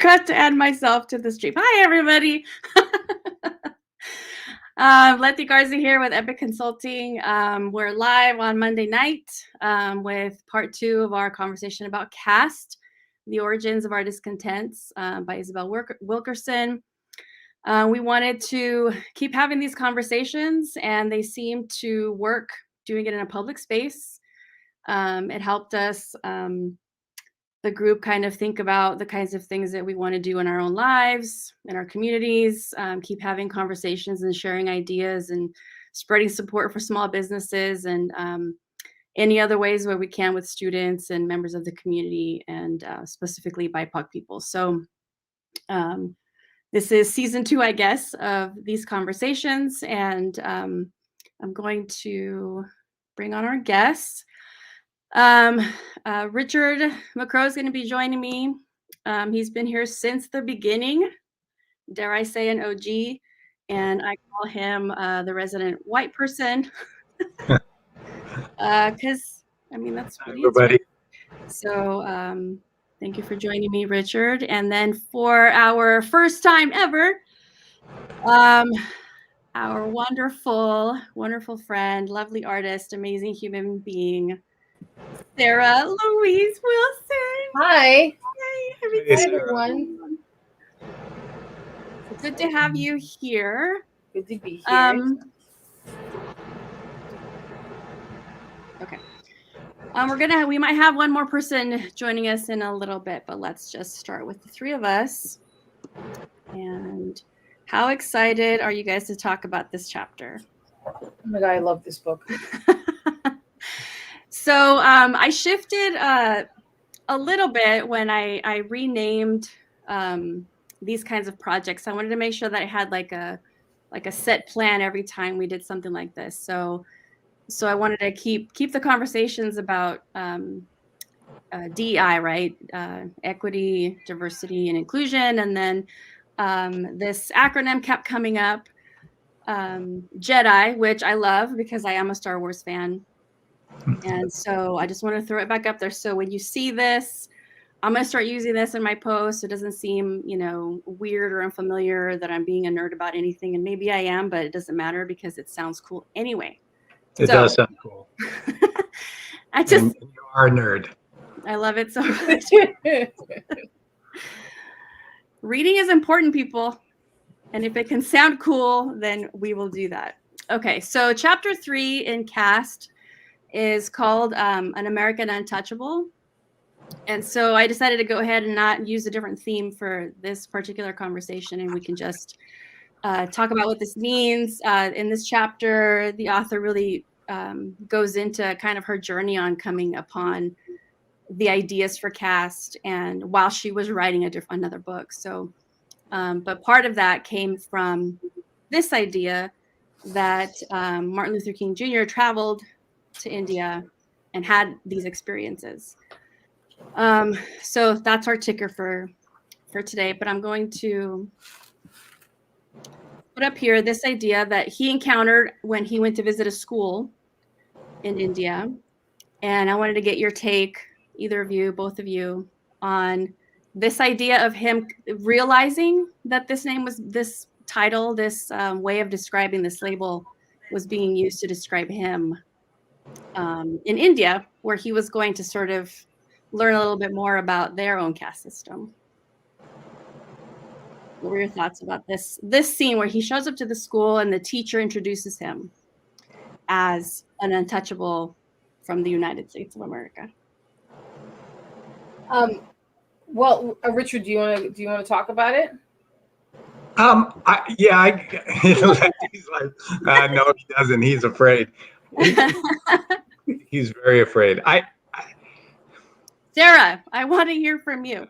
forgot to add myself to the stream. Hi, everybody. Letty Garza here with Epic Consulting. We're live on Monday night with part 2 of our conversation about Caste, the Origins of Our Discontents by Isabel Wilkerson. We wanted to keep having these conversations, and they seem to work doing it in a public space. It helped us, the group, kind of think about the kinds of things that we want to do in our own lives, in our communities, keep having conversations and sharing ideas and spreading support for small businesses and any other ways where we can with students and members of the community and specifically BIPOC people. So this is season 2, I guess, of these conversations, and I'm going to bring on our guests. Richard McCrow is going to be joining me. He's been here since the beginning, dare I say, an OG, and I call him the resident white person because I mean that's what he is, right? So thank you for joining me, Richard. And then for our first time ever, our wonderful friend, lovely artist, amazing human being, Sarah Louise Wilson. Hi. Hi, everyone. Good to have you here. Good to be here. Okay. We might have one more person joining us in a little bit, but let's just start with the 3 of us. And how excited are you guys to talk about this chapter? Oh my God, I love this book. So I shifted a little bit when I renamed these kinds of projects. I wanted to make sure that I had like a set plan every time we did something like this. So I wanted to keep the conversations about DEI, right? Equity, diversity, and inclusion. And then this acronym kept coming up, Jedi, which I love because I am a Star Wars fan. And so I just want to throw it back up there. So when you see this, I'm going to start using this in my post. So it doesn't seem, weird or unfamiliar that I'm being a nerd about anything. And maybe I am, but it doesn't matter because it sounds cool anyway. It does sound cool. And you are a nerd. I love it so much. Reading is important, people. And if it can sound cool, then we will do that. Okay, so chapter 3 in Caste is called an American Untouchable. And so I decided to go ahead and not use a different theme for this particular conversation, and we can just talk about what this means. In this chapter, the author really goes into kind of her journey on coming upon the ideas for Caste, and while she was writing another book. So, but part of that came from this idea that Martin Luther King Jr. traveled to India and had these experiences. So that's our ticker for today, but I'm going to put up here this idea that he encountered when he went to visit a school in India. And I wanted to get your take, either of you, both of you, on this idea of him realizing that this title, this way of describing this label was being used to describe him in India, where he was going to sort of learn a little bit more about their own caste system. What were your thoughts about this scene where he shows up to the school and the teacher introduces him as an untouchable from the United States of America? Well, Richard, do you want to talk about it? He's like, no, he doesn't. He's afraid. He's very afraid. Sarah, I want to hear from you.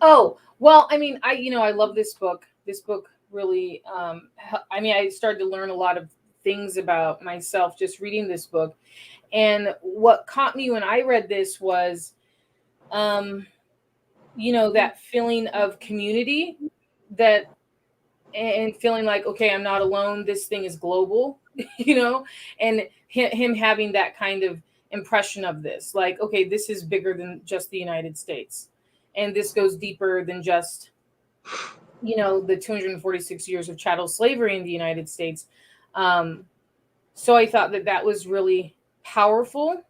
Oh, well, I mean, I love this book. This book really, I started to learn a lot of things about myself just reading this book. And what caught me when I read this was, that feeling of community, and feeling like, okay, I'm not alone. This thing is global, and him having that kind of impression of this, like, okay, this is bigger than just the United States. And this goes deeper than just, the 246 years of chattel slavery in the United States. So I thought that was really powerful,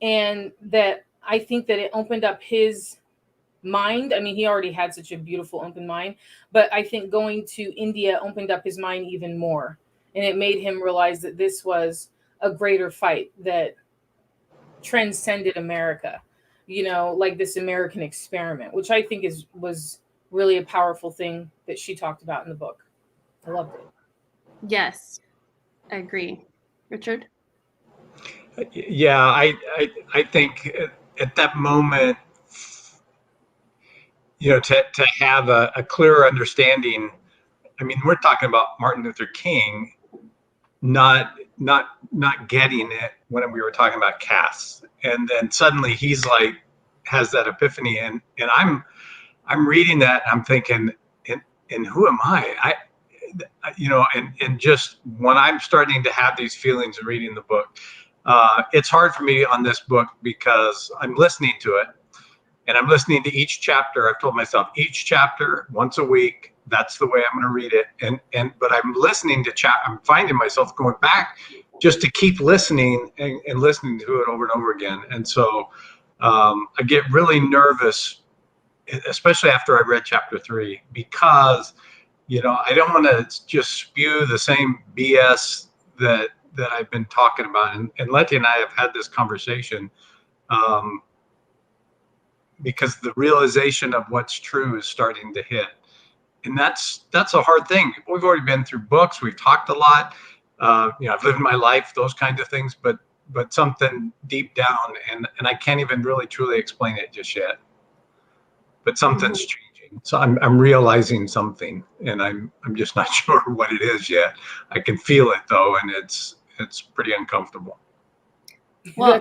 and that I think that it opened up his mind. I mean, he already had such a beautiful open mind, but I think going to India opened up his mind even more, and it made him realize that this was a greater fight that transcended America, like this American experiment, which I think was really a powerful thing that she talked about in the book. I loved it. Yes, I agree. Richard? Yeah, I think at that moment, to have a clearer understanding. I mean, we're talking about Martin Luther King, not getting it when we were talking about Caste, and then suddenly he's like has that epiphany, and I'm reading that, and I'm thinking, and who am I? And just when I'm starting to have these feelings and reading the book, it's hard for me on this book because I'm listening to it, and I'm listening to each chapter. I've told myself each chapter once a week. That's the way I'm going to read it. But I'm listening to I'm finding myself going back just to keep listening and listening to it over and over again. And so I get really nervous, especially after I read chapter 3, because I don't want to just spew the same BS that I've been talking about. And Letty and I have had this conversation. Because the realization of what's true is starting to hit, and that's a hard thing. We've already been through books. We've talked a lot. I've lived my life, those kinds of things, but something deep down, and I can't even really truly explain it just yet. But something's changing. So I'm realizing something, and I'm just not sure what it is yet. I can feel it though, and it's pretty uncomfortable. Well,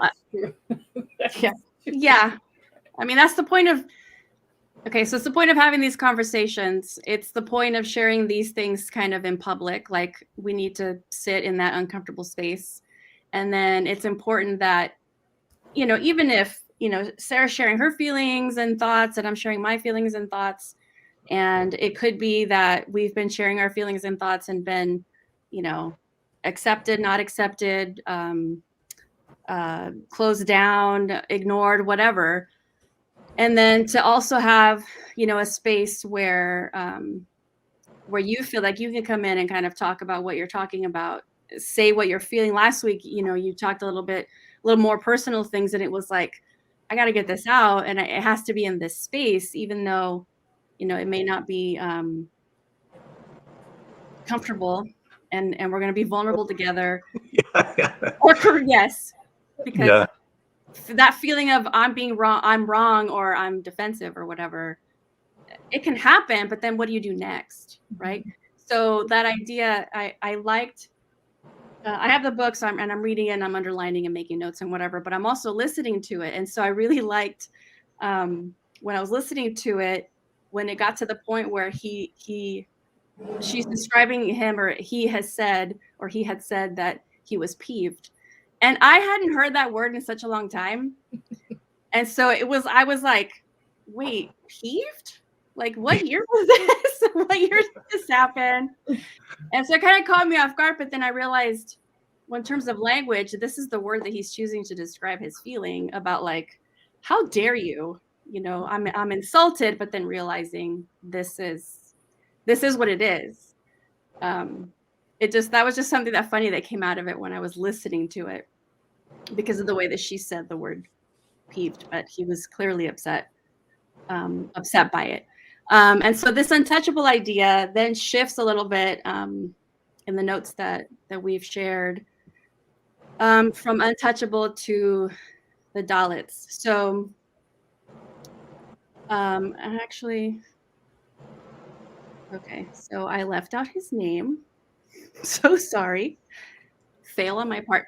yeah. I mean, that's the point of, okay, so it's the point of having these conversations. It's the point of sharing these things kind of in public. Like, we need to sit in that uncomfortable space. And then it's important that, even if, Sarah's sharing her feelings and thoughts, and I'm sharing my feelings and thoughts, and it could be that we've been sharing our feelings and thoughts and been, accepted, not accepted, closed down, ignored, whatever. And then to also have, a space where you feel like you can come in and kind of talk about what you're talking about, say what you're feeling. Last week, you talked a little more personal things, and it was like, I got to get this out, and it has to be in this space, even though, it may not be comfortable, and we're going to be vulnerable together. Yes, because that feeling of I'm being wrong, I'm wrong, or I'm defensive or whatever, it can happen, but then what do you do next, right? So that idea, I liked. I have the book, so I'm reading it, and I'm underlining and making notes and whatever, but I'm also listening to it. And so I really liked when I was listening to it, when it got to the point where she's describing him, or he had said that he was peeved. And I hadn't heard that word in such a long time. And so I was like, wait, peeved? Like, what year was this? What year did this happen? And so it kind of caught me off guard, but then I realized, well, in terms of language, this is the word that he's choosing to describe his feeling about, like, how dare you? I'm insulted, but then realizing this is what it is. That was just something that funny that came out of it when I was listening to it, because of the way that she said the word peeved, but he was clearly upset by it. And so this untouchable idea then shifts a little bit in the notes that we've shared, from untouchable to the Dalits. So actually, okay, so I left out his name. So sorry. Fail on my part.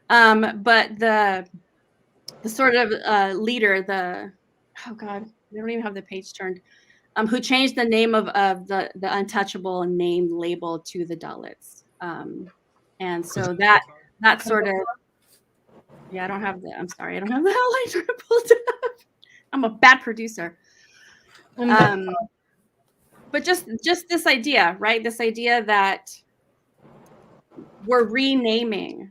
But the sort of leader, oh God, I don't even have the page turned, who changed the name of the untouchable name label to the Dalits. And so that sort of, yeah, I'm sorry, I don't have the outline pulled up. I'm a bad producer. Um, but just this idea, right? This idea that we're renaming.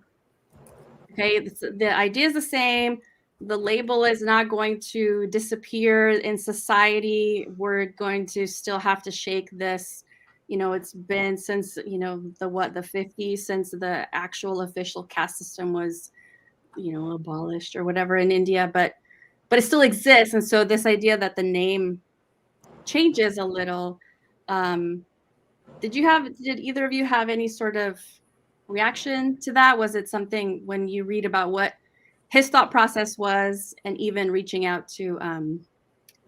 Okay, the idea is the same. The label is not going to disappear in society. We're going to still have to shake this. It's been since, the 50s, since the actual official caste system was, abolished or whatever in India, but it still exists. And so this idea that the name changes a little. Did either of you have any sort of reaction to that? Was it something when you read about what his thought process was, and even reaching out to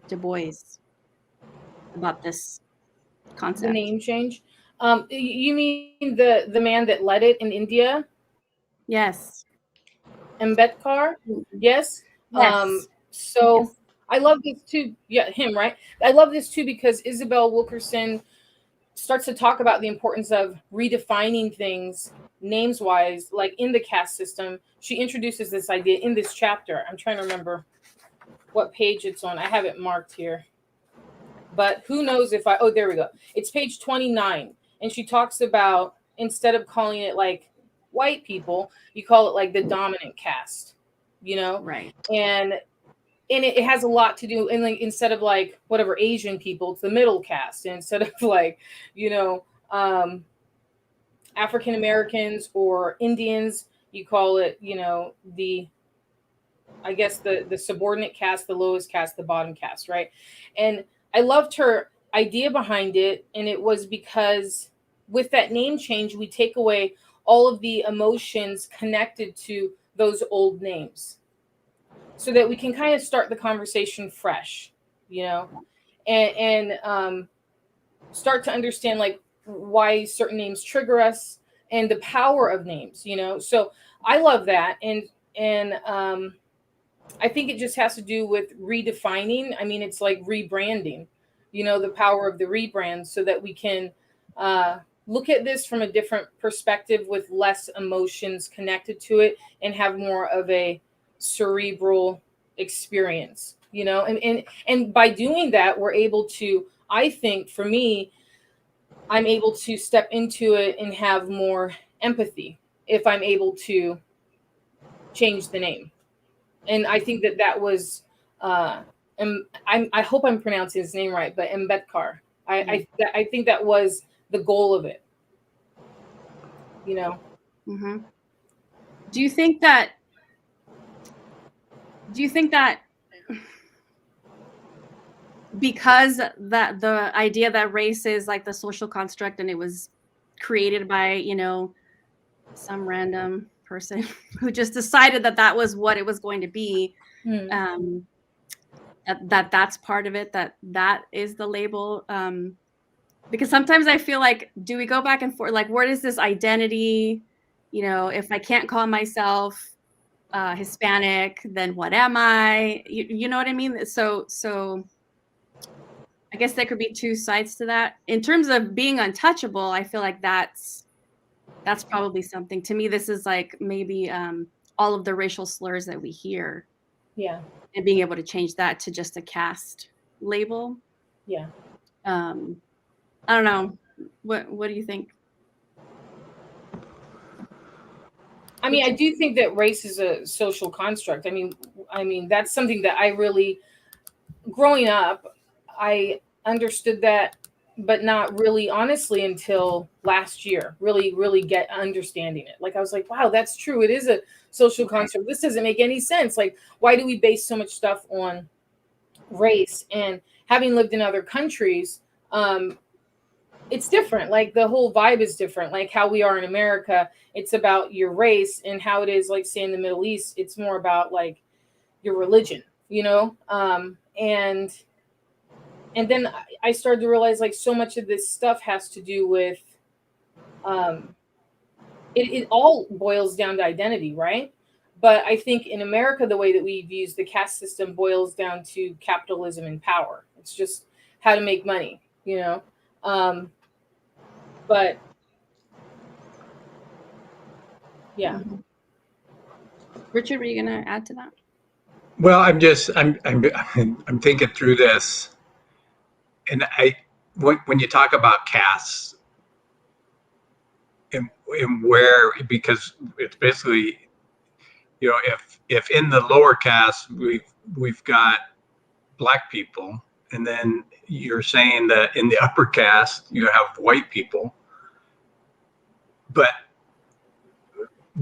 Du Bois about this concept? The name change. You mean the man that led it in India? Yes. Ambedkar? Yes. Yes. So Yes. I love this too. Yeah, him, right? I love this too because Isabel Wilkerson starts to talk about the importance of redefining things names wise, like in the caste system. She introduces this idea in this chapter. I'm trying to remember what page it's on. I have it marked here. But who knows if oh, there we go. It's page 29. And she talks about, instead of calling it like white people, you call it like the dominant caste, Right. And it has a lot to do, and like instead of like whatever Asian people, it's the middle caste. And instead of like, African Americans or Indians, you call it, I guess the subordinate caste, the lowest caste, the bottom caste, right? And I loved her idea behind it. And it was because with that name change, we take away all of the emotions connected to those old names so that we can kind of start the conversation fresh, and start to understand like why certain names trigger us and the power of names, So I love that. And I think it just has to do with redefining. I mean, it's like rebranding, the power of the rebrand so that we can look at this from a different perspective with less emotions connected to it and have more of a cerebral experience, and by doing that, we're able to, I think for me, I'm able to step into it and have more empathy if I'm able to change the name. And I think that was, I hope I'm pronouncing his name right, but Ambedkar. I think that was the goal of it. Mm-hmm. Do you think that because that the idea that race is like the social construct and it was created by, some random person who just decided that was what it was going to be, that's part of it, that is the label, because sometimes I feel like, do we go back and forth, like where does this identity, if I can't call myself Hispanic, then what am I? You know what I mean? So I guess there could be two sides to that. In terms of being untouchable, I feel like that's probably something. To me, this is like maybe all of the racial slurs that we hear. Yeah. And being able to change that to just a caste label. Yeah. I don't know. What do you think? I mean, I do think that race is a social construct. I mean, that's something that I really, growing up, I understood that, but not really honestly until last year, really get understanding it. Like, I was like, wow, that's true. It is a social construct. This doesn't make any sense. Like, why do we base so much stuff on race? And having lived in other countries, it's different. Like, the whole vibe is different. Like how we are in America, it's about your race, and how it is, like, say, in the Middle East, it's more about like your religion, and then I started to realize like so much of this stuff has to do with, it all boils down to identity, right? But I think in America, the way that we've used the caste system boils down to capitalism and power. It's just how to make money, but yeah. Mm-hmm. Richard, were you going to add to that? Well, I'm thinking through this. and when you talk about castes and where, because it's basically, you know, if in the lower caste we've got black people, and then you're saying that in the upper caste you have white people, but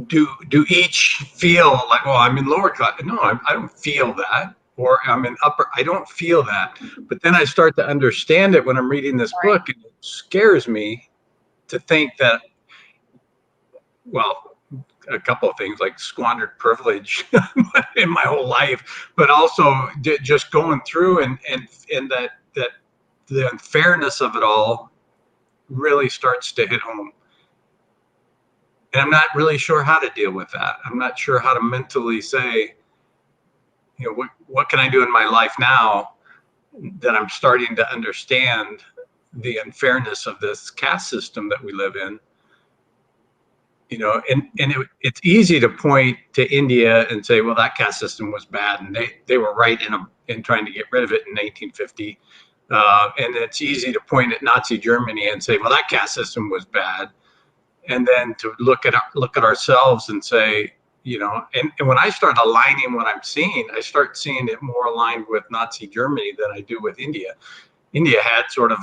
do each feel like, well, I'm in lower class? No, I don't feel that. Or I'm in upper, I don't feel that. But then I start to understand it when I'm reading this book, and it scares me to think that, well, a couple of things like squandered privilege in my whole life, but also just going through and that the unfairness of it all really starts to hit home. And I'm not really sure how to deal with that. I'm not sure how to mentally say, you know, what can I do in my life now that I'm starting to understand the unfairness of this caste system that we live in. You know, and it's easy to point to India and say, well, that caste system was bad, and they were right in trying to get rid of it in 1950. And it's easy to point at Nazi Germany and say, well, that caste system was bad, and then to look at ourselves and say, you know, and when I start aligning what I'm seeing, I start seeing it more aligned with Nazi Germany than I do with India. India had sort of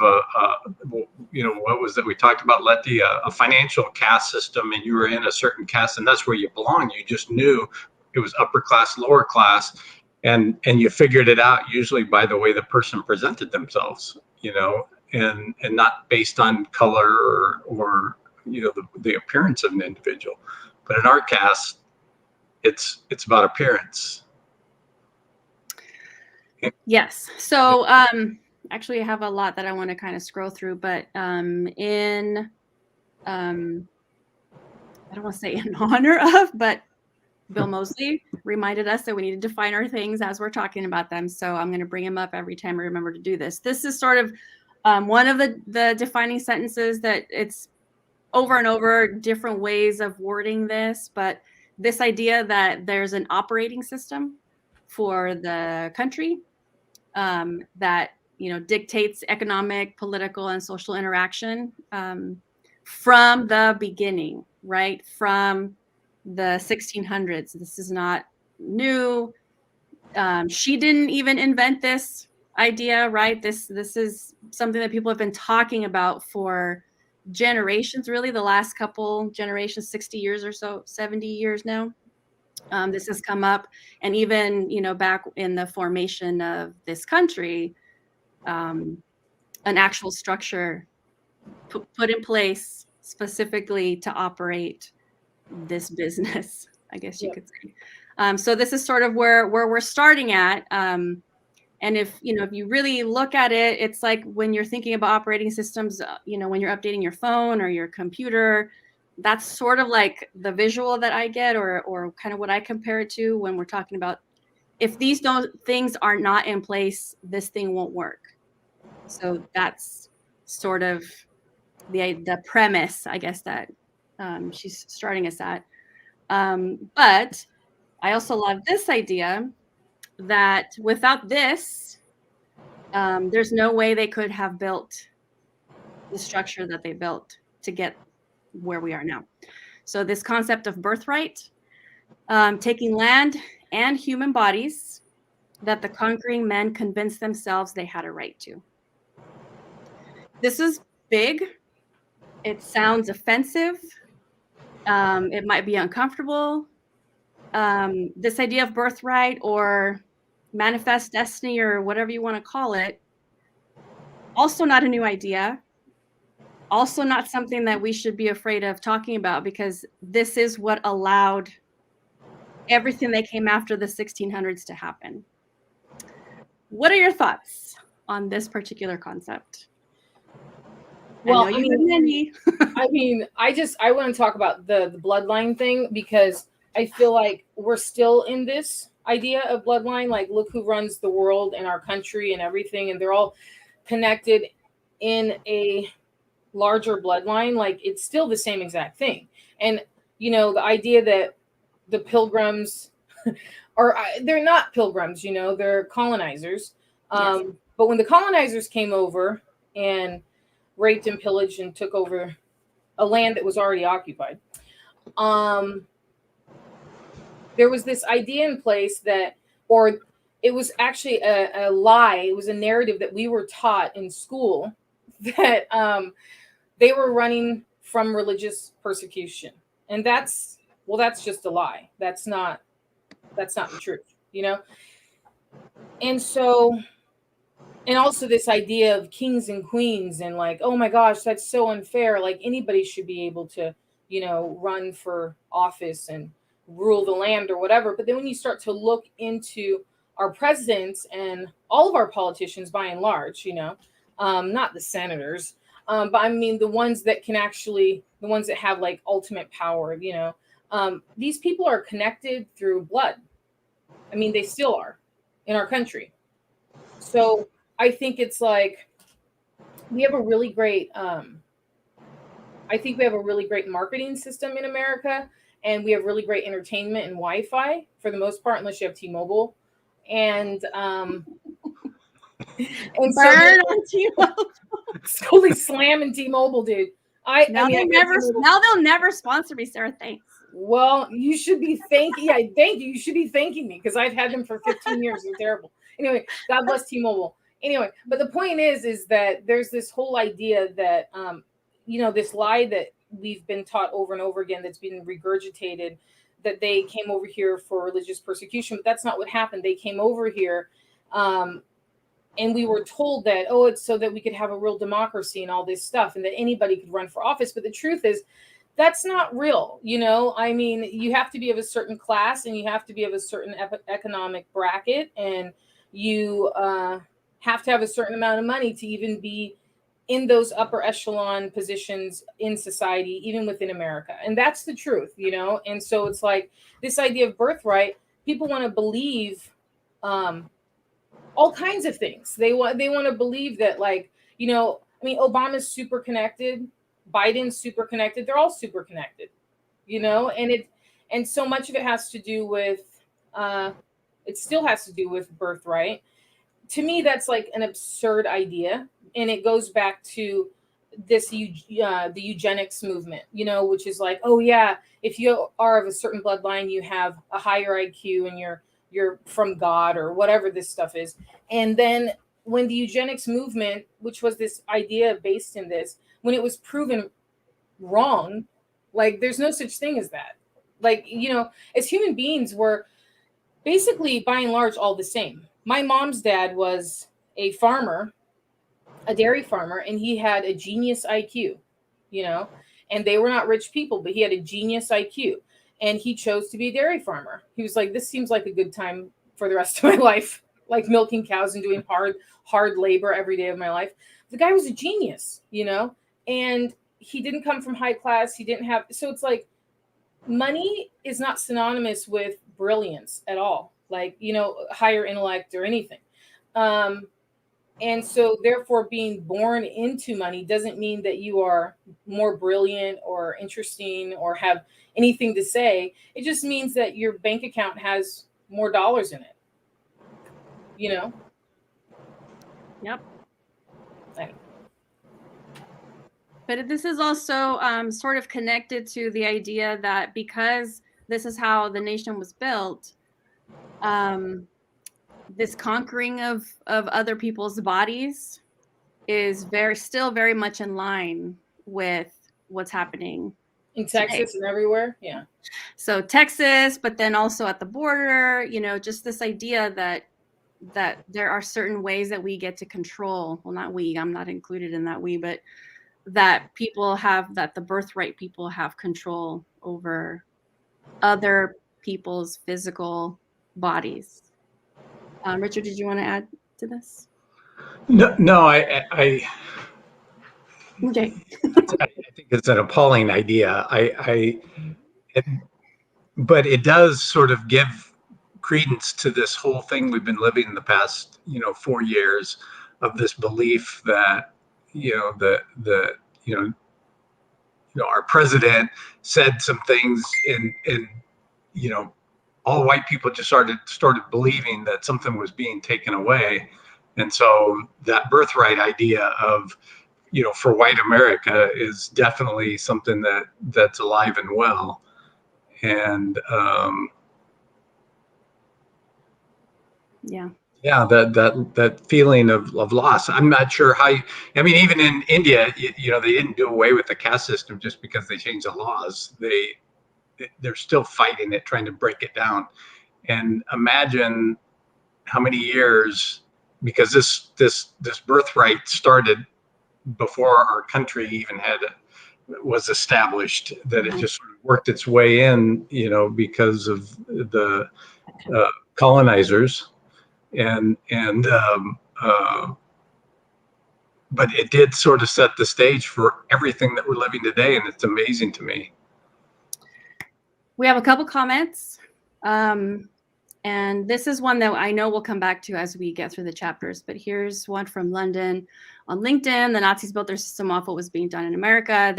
you know, what was that we talked about, Letty, a financial caste system, and you were in a certain caste, and that's where you belong. You just knew it was upper class, lower class, and you figured it out usually by the way the person presented themselves, you know, and not based on color or you know, the appearance of an individual. But in our caste, it's about appearance. Yes. So actually I have a lot that I want to kind of scroll through, but in I don't want to say in honor of, but Bill Moseley reminded us that we need to define our things as we're talking about them. So I'm going to bring him up every time I remember to do this. This is sort of one of the defining sentences that it's over and over, different ways of wording this, but this idea that there's an operating system for the country that, you know, dictates economic, political, and social interaction from the beginning, right? From the 1600s. This is not new. She didn't even invent this idea, right? This is something that people have been talking about for generations, really the last couple generations, 60 years or so, 70 years now. This has come up, and even, you know, back in the formation of this country, an actual structure put in place specifically to operate this business, I guess you could say. So this is sort of where we're starting at. And if you really look at it, it's like when you're thinking about operating systems, you know, when you're updating your phone or your computer, that's sort of like the visual that I get, or kind of what I compare it to when we're talking about, if these things are not in place, this thing won't work. So that's sort of the premise, I guess, that she's starting us at. But I also love this idea that without this, there's no way they could have built the structure that they built to get where we are now. So this concept of birthright, taking land and human bodies that the conquering men convinced themselves they had a right to. This is big. It sounds offensive. It might be uncomfortable. This idea of birthright or manifest destiny or whatever you want to call it, also not a new idea. Also not something that we should be afraid of talking about, because this is what allowed everything that came after the 1600s to happen. What are your thoughts on this particular concept? Well, I want to talk about the bloodline thing, because I feel like we're still in this idea of bloodline. Like, look who runs the world and our country and everything, and they're all connected in a larger bloodline. Like, it's still the same exact thing. And, you know, the idea that the pilgrims they're not pilgrims, you know, they're colonizers. Yes. But when the colonizers came over and raped and pillaged and took over a land that was already occupied, there was this idea in place that, or it was actually a lie. It was a narrative that we were taught in school that they were running from religious persecution. And that's just a lie. That's not the truth, you know? And so, and also this idea of kings and queens and like, oh my gosh, that's so unfair. Like anybody should be able to, you know, run for office and rule the land or whatever. But then when you start to look into our presidents and all of our politicians by and large, you know, not the senators, but I mean the ones that can actually, the ones that have like ultimate power, you know, these people are connected through blood. I mean, they still are in our country. So I think it's like we have a really great, I think we have a really great marketing system in America, and we have really great entertainment and Wi-Fi for the most part, unless you have T-Mobile. And Burn so on T-Mobile. totally slamming T-Mobile, dude. Now they'll never sponsor me, Sarah. Thanks. Well, you should be thanking. Yeah, thank you. You should be thanking me because I've had them for 15 years. They're terrible. Anyway, God bless T-Mobile. Anyway, but the point is that there's this whole idea that, you know, this lie that we've been taught over and over again that's been regurgitated, that they came over here for religious persecution. But that's not what happened. They came over here, and we were told that, oh, it's so that we could have a real democracy and all this stuff, and that anybody could run for office. But the truth is, that's not real. You know, I mean, you have to be of a certain class and you have to be of a certain economic bracket, and you have to have a certain amount of money to even be in those upper echelon positions in society, even within America. And that's the truth, you know? And so it's like this idea of birthright, people want to believe all kinds of things. They want to believe that, like, you know, I mean, Obama's super connected, Biden's super connected. They're all super connected, you know, and so much of it has to do with, it still has to do with birthright. To me, that's like an absurd idea. And it goes back to this, the eugenics movement, you know, which is like, oh yeah, if you are of a certain bloodline, you have a higher IQ and you're from God or whatever this stuff is. And then when the eugenics movement, which was this idea based in this, when it was proven wrong, like there's no such thing as that. Like, you know, as human beings, we're basically by and large all the same. My mom's dad was a farmer, a dairy farmer, and he had a genius IQ, you know, and they were not rich people, but he had a genius IQ, and he chose to be a dairy farmer. He was like, this seems like a good time for the rest of my life, like milking cows and doing hard labor every day of my life. The guy was a genius, you know, and he didn't come from high class. He didn't have, so it's like money is not synonymous with brilliance at all. Like, you know, higher intellect or anything. And so therefore being born into money doesn't mean that you are more brilliant or interesting or have anything to say. It just means that your bank account has more dollars in it, you know? Yep. But this is also sort of connected to the idea that because this is how the nation was built, this conquering of other people's bodies is still very much in line with what's happening in Texas today. And everywhere. Yeah. So Texas, but then also at the border, you know, just this idea that there are certain ways that we get to control. Well, not we, I'm not included in that we, but that the birthright people have control over other people's physical bodies. Richard, did you want to add to this? No, I okay. I think it's an appalling idea. But it does sort of give credence to this whole thing we've been living in the past, 4 years, of this belief that, our president said some things and all white people just started believing that something was being taken away. And so that birthright idea of, for white America is definitely something that's alive and well. And yeah, that feeling of loss. I'm not sure how even in India, they didn't do away with the caste system just because they changed the laws. They're still fighting it, trying to break it down. And imagine how many years, because this birthright started before our country even was established, that it just sort of worked its way in, because of the colonizers, and but it did sort of set the stage for everything that we're living today, and it's amazing to me. We have a couple comments. And this is one that I know we'll come back to as we get through the chapters, but here's one from London on LinkedIn. The Nazis built their system off what was being done in America.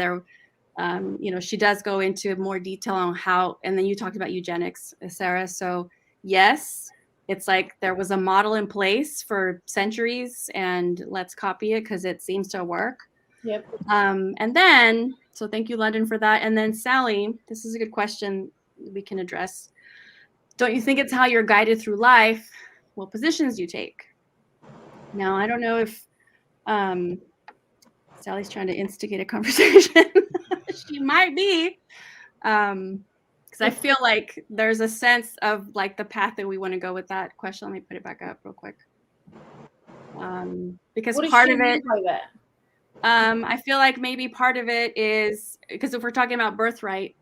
She does go into more detail on how, and then you talked about eugenics, Sarah. So yes, it's like there was a model in place for centuries and let's copy it because it seems to work. Yep. And then, so thank you, London, for that. And then Sally, this is a good question we can address. Don't you think it's how you're guided through life, what positions you take? Now, I don't know if Sally's trying to instigate a conversation. She might be. Because I feel like there's a sense of like the path that we want to go with that question. Let me put it back up real quick. Because part of it, by that? I feel like maybe part of it is because if we're talking about birthright,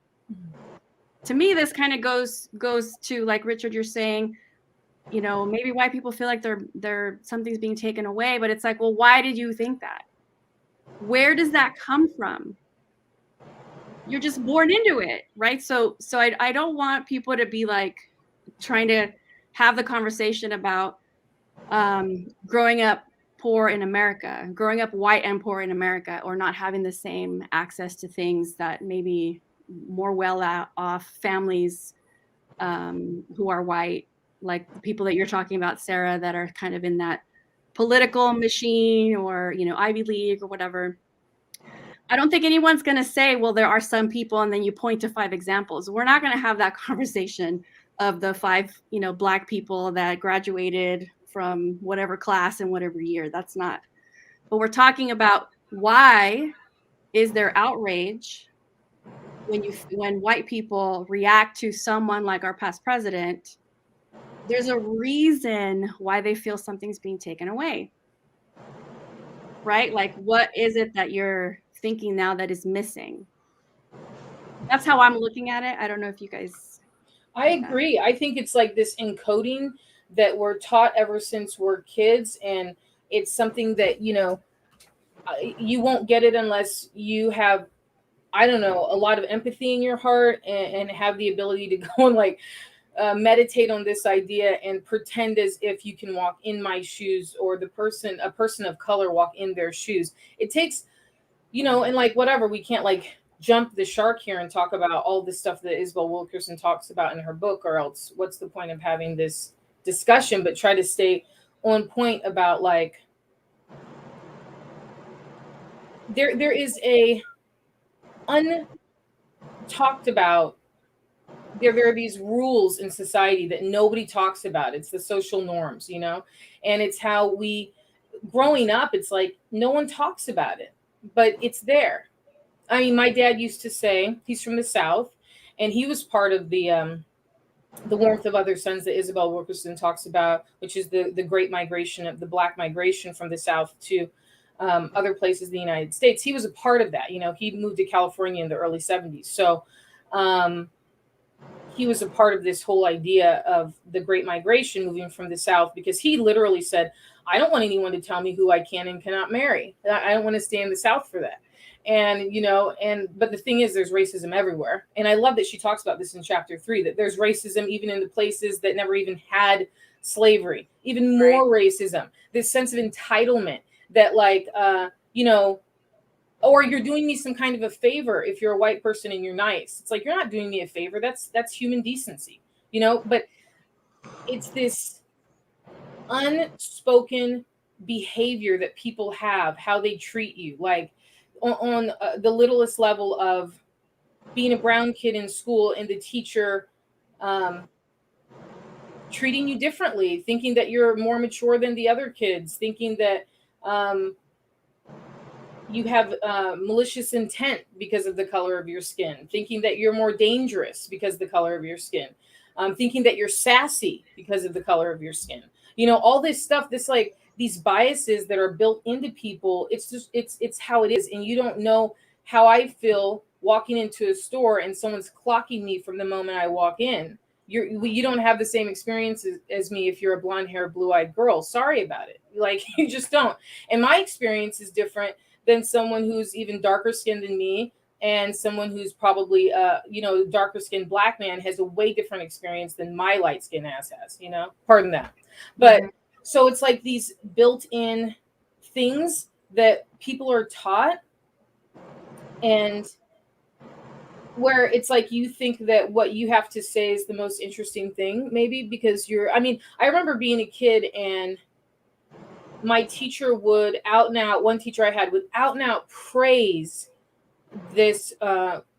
to me, this kind of goes to, like Richard, you're saying, maybe white people feel like they're something's being taken away, but it's like, well, why did you think that? Where does that come from? You're just born into it, right? So I don't want people to be like trying to have the conversation about growing up poor in America, growing up white and poor in America, or not having the same access to things that maybe more well-off families who are white, like the people that you're talking about, Sarah, that are kind of in that political machine or, Ivy League or whatever. I don't think anyone's going to say, well, there are some people, and then you point to 5 examples. We're not going to have that conversation of the 5, Black people that graduated from whatever class in whatever year. That's not. But we're talking about why is there outrage when white people react to someone like our past president. There's a reason why they feel something's being taken away, right? Like, what is it that you're thinking now that is missing? That's how I'm looking at it. I don't know if you guys. I agree. I think it's like this encoding that we're taught ever since we're kids, and it's something that you won't get it unless you have, I don't know, a lot of empathy in your heart and have the ability to go and like meditate on this idea and pretend as if you can walk in my shoes, or a person of color walk in their shoes. It takes, and like whatever, we can't like jump the shark here and talk about all the stuff that Isabel Wilkerson talks about in her book, or else what's the point of having this discussion, but try to stay on point about like there is a untalked about, there are these rules in society that nobody talks about. It's the social norms, and it's how we, growing up, it's like no one talks about it, but it's there. I mean, my dad used to say, he's from the South, and he was part of the warmth of other suns that Isabel Wilkerson talks about, which is the great migration of the Black migration from the South to other places in the United States. He was a part of that. He moved to California in the early 70s. So he was a part of this whole idea of the great migration moving from the South, because he literally said, I don't want anyone to tell me who I can and cannot marry. I don't want to stay in the South for that. And, but the thing is, there's racism everywhere. And I love that she talks about this in chapter 3, that there's racism even in the places that never even had slavery, even more racism, this sense of entitlement that like, or you're doing me some kind of a favor if you're a white person and you're nice. It's like, you're not doing me a favor. That's human decency, but it's this unspoken behavior that people have, how they treat you, like on the littlest level of being a brown kid in school and the teacher treating you differently, thinking that you're more mature than the other kids, thinking that you have malicious intent because of the color of your skin, thinking that you're more dangerous because of the color of your skin, thinking that you're sassy because of the color of your skin. You know, all this stuff, this like these biases that are built into people. It's just it's how it is, and you don't know how I feel walking into a store and someone's clocking me from the moment I walk in. You don't have the same experience as me if you're a blonde hair, blue eyed girl. Sorry about it. Like, you just don't. And my experience is different than someone who's even darker skinned than me, and someone who's probably darker skinned black man has a way different experience than my light skinned ass has, pardon that. But so it's like these built in things that people are taught, and where it's like you think that what you have to say is the most interesting thing, maybe because I remember being a kid and my teacher would one teacher I had would out and out praise this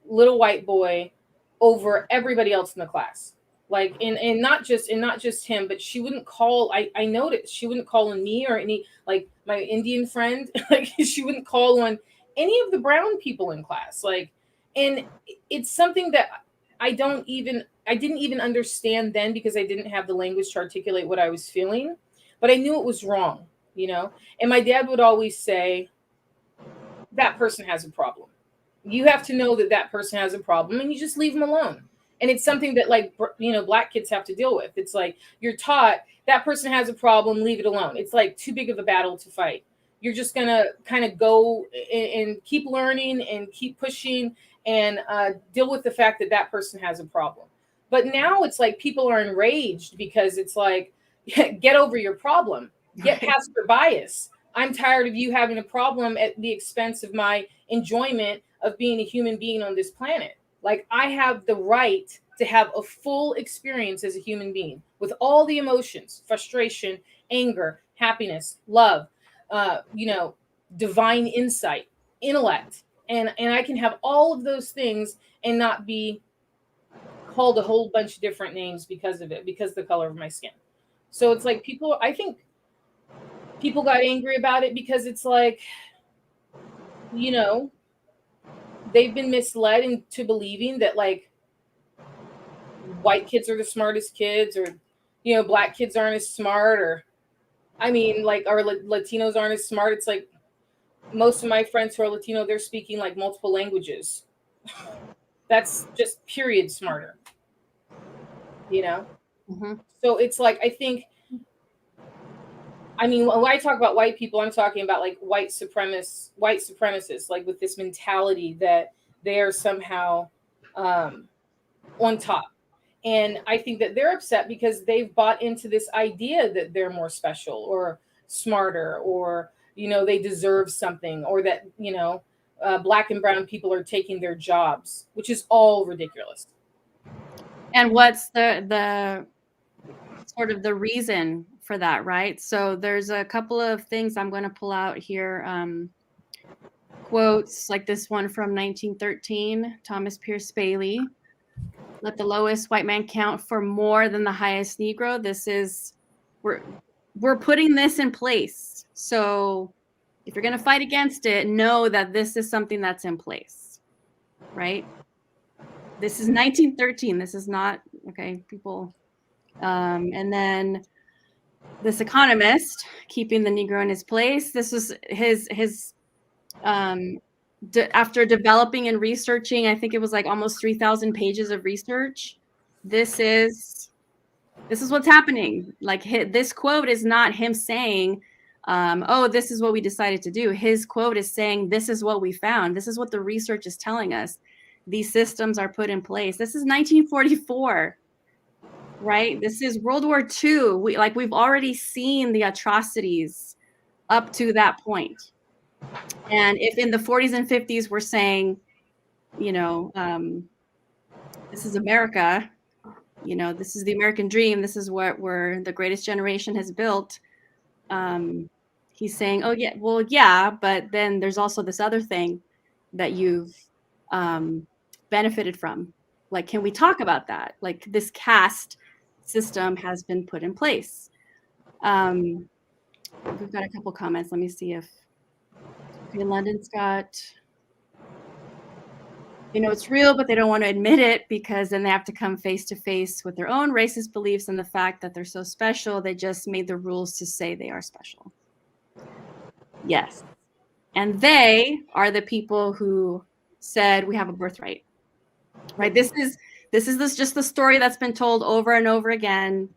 little white boy over everybody else in the class. Like, and not just him, but she wouldn't call, I noticed she wouldn't call on me or any, like my Indian friend, like she wouldn't call on any of the brown people in class. Like, and it's something that I didn't even understand then because I didn't have the language to articulate what I was feeling, but I knew it was wrong, And my dad would always say, that person has a problem. You have to know that person has a problem, and you just leave them alone. And it's something that, like, black kids have to deal with. It's like you're taught that person has a problem, leave it alone. It's like too big of a battle to fight. You're just going to kind of go and keep learning and keep pushing and deal with the fact that person has a problem. But now it's like people are enraged because it's like, get over your problem, get past your bias. I'm tired of you having a problem at the expense of my enjoyment of being a human being on this planet. Like, I have the right to have a full experience as a human being with all the emotions, frustration, anger, happiness, love, divine insight, intellect. And I can have all of those things and not be called a whole bunch of different names because of it, because of the color of my skin. So it's like I think people got angry about it because it's like, they've been misled into believing that, like, white kids are the smartest kids, or, black kids aren't as smart, or, or Latinos aren't as smart. It's like most of my friends who are Latino, they're speaking like multiple languages. That's just period smarter, Mm-hmm. So it's like, I think, when I talk about white people, I'm talking about like white supremacists, like with this mentality that they are somehow on top. And I think that they're upset because they've bought into this idea that they're more special or smarter, or, they deserve something, or that, black and brown people are taking their jobs, which is all ridiculous. And what's the sort of the reason for that, right? So there's a couple of things I'm going to pull out here. Quotes like this one from 1913, Thomas Pierce Bailey. Let the lowest white man count for more than the highest Negro. This is, we're putting this in place. So if you're going to fight against it, know that this is something that's in place, right? This is 1913. This is not, okay, people. And then this economist, keeping the Negro in his place. This was his after developing and researching, I think it was like almost 3,000 pages of research. This is what's happening. Like, this quote is not him saying, this is what we decided to do. His quote is saying, this is what we found. This is what the research is telling us. These systems are put in place. This is 1944, right? This is World War II. We've already seen the atrocities up to that point. And if in the 40s and 50s we're saying, this is America, this is the American dream, this is what the greatest generation has built, he's saying, oh yeah, well, yeah, but then there's also this other thing that you've benefited from. Like, can we talk about that? Like, this caste system has been put in place. We've got a couple comments. Let me see if London's got, it's real, but they don't want to admit it because then they have to come face to face with their own racist beliefs and the fact that they're so special. They just made the rules to say they are special. Yes. And they are the people who said we have a birthright, right? This is just the story that's been told over and over again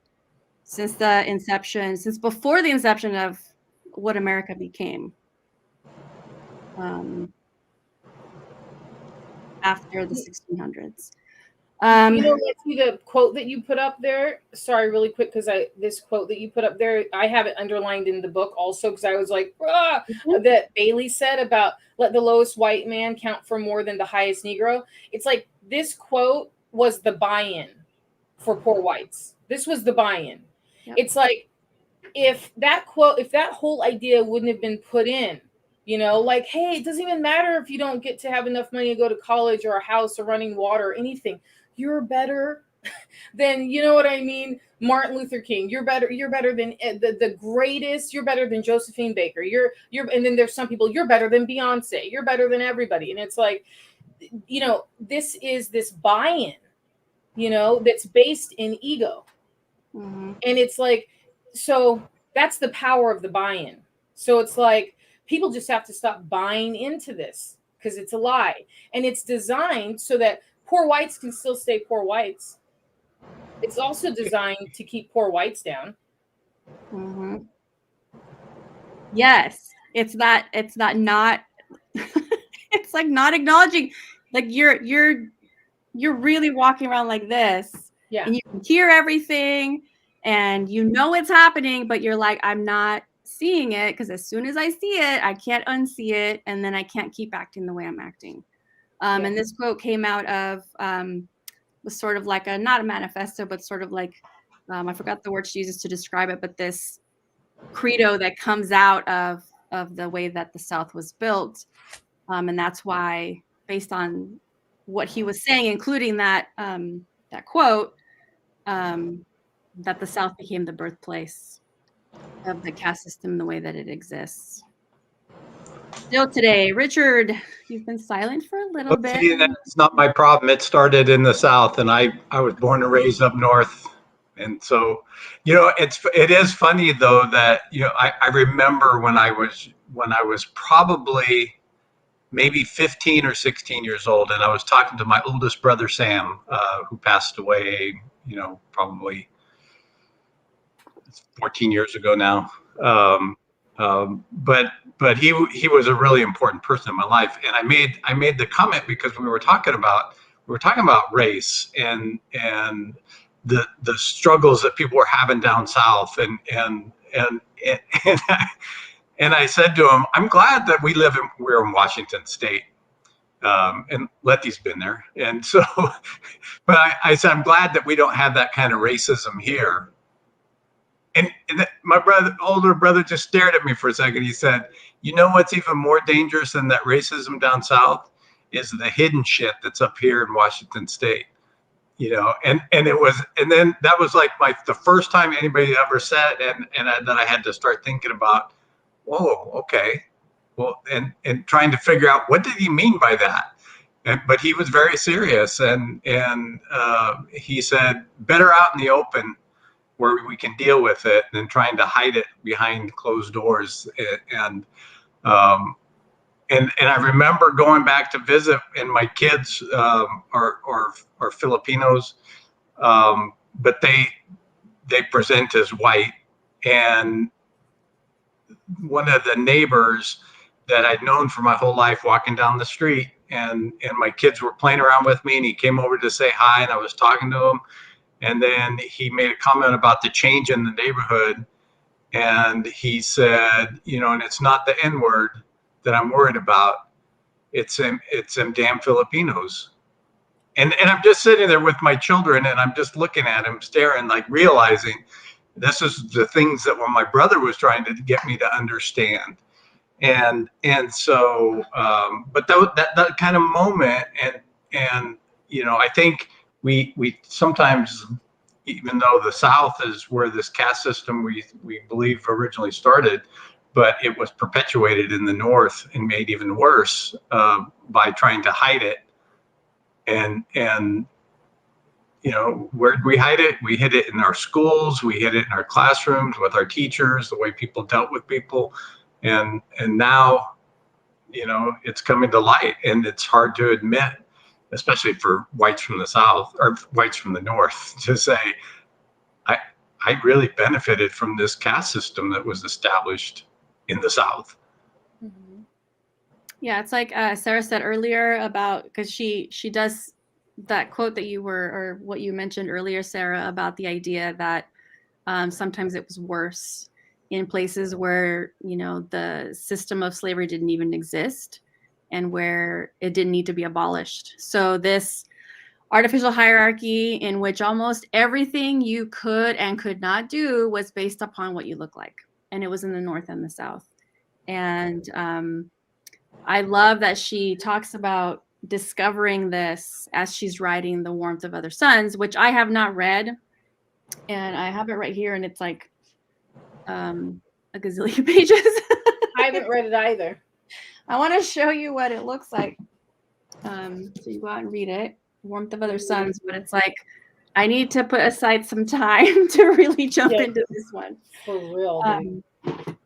since the inception, since before the inception of what America became. After the 1600s. Let's see the quote that you put up there. Sorry, really quick, because this quote that you put up there, I have it underlined in the book also, because I was like, that Bailey said about let the lowest white man count for more than the highest Negro. It's like this quote was the buy-in for poor whites. This was the buy-in. Yep. It's like if that whole idea wouldn't have been put in, like, hey, it doesn't even matter if you don't get to have enough money to go to college or a house or running water or anything. You're better than, you know what I mean? Martin Luther King. You're better than the greatest. You're better than Josephine Baker. And then there's some people, you're better than Beyonce. You're better than everybody. And it's like, this is this buy-in, that's based in ego. Mm-hmm. And it's like, so that's the power of the buy-in. So it's like, people just have to stop buying into this because it's a lie. And it's designed so that poor whites can still stay poor whites. It's also designed to keep poor whites down. Mm-hmm. Yes. It's not it's like not acknowledging, like you're really walking around like this. Yeah. And you can hear everything and it's happening, but you're like, I'm not seeing it because as soon as I see it, I can't unsee it, and then I can't keep acting the way I'm acting. And this quote came out of was sort of like not a manifesto, but sort of like I forgot the word she uses to describe it, but this credo that comes out of the way that the South was built, and that's why, based on what he was saying, including that quote, that the South became the birthplace of the caste system the way that it exists. Still today. Richard, you've been silent for a little bit. See, that's not my problem. It started in the South, and I was born and raised up north. And so, it is funny though that, I remember when I was probably maybe 15 or 16 years old, and I was talking to my oldest brother, Sam, who passed away, probably 14 years ago now. But he was a really important person in my life. And I made the comment because we were talking about race and the struggles that people were having down south. And I said to him, I'm glad that we're in Washington State. And Letty's been there. And so, but I said, I'm glad that we don't have that kind of racism here. And my older brother just stared at me for a second. He said, what's even more dangerous than that racism down south is the hidden shit that's up here in Washington State. And then that was like the first time anybody ever said, and then I had to start thinking about, whoa, okay. Well, and trying to figure out what did he mean by that? But he was very serious. And he said, better out in the open where we can deal with it than trying to hide it behind closed doors. And I remember going back to visit, and my kids are Filipinos, but they present as white. And one of the neighbors that I'd known for my whole life, walking down the street, and my kids were playing around with me, and he came over to say hi, and I was talking to him. And then he made a comment about the change in the neighborhood. And he said, and it's not the N-word that I'm worried about. It's them damn Filipinos. And I'm just sitting there with my children, and I'm just looking at him, staring, like realizing, this is the things that my brother was trying to get me to understand. And so, but that kind of moment, and I think we sometimes, even though the South is where this caste system we believe originally started, but it was perpetuated in the North and made even worse by trying to hide it. And where did we hide it? We hid it in our schools. We hid it in our classrooms with our teachers, the way people dealt with people. And now, it's coming to light, and it's hard to admit, especially for whites from the South or whites from the North, to say, I really benefited from this caste system that was established in the South. Mm-hmm. Yeah, it's like Sarah said earlier about, because she does that quote that or what you mentioned earlier, Sarah, about the idea that sometimes it was worse in places where, the system of slavery didn't even exist and where it didn't need to be abolished. So this artificial hierarchy in which almost everything you could and could not do was based upon what you look like. And it was in the North and the South. And I love that she talks about discovering this as she's writing The Warmth of Other Suns, which I have not read. And I have it right here, and it's like a gazillion pages. I haven't read it either. I want to show you what it looks like. So you go out and read it, Warmth of Other Suns, but it's like, I need to put aside some time to really jump into this one. For real,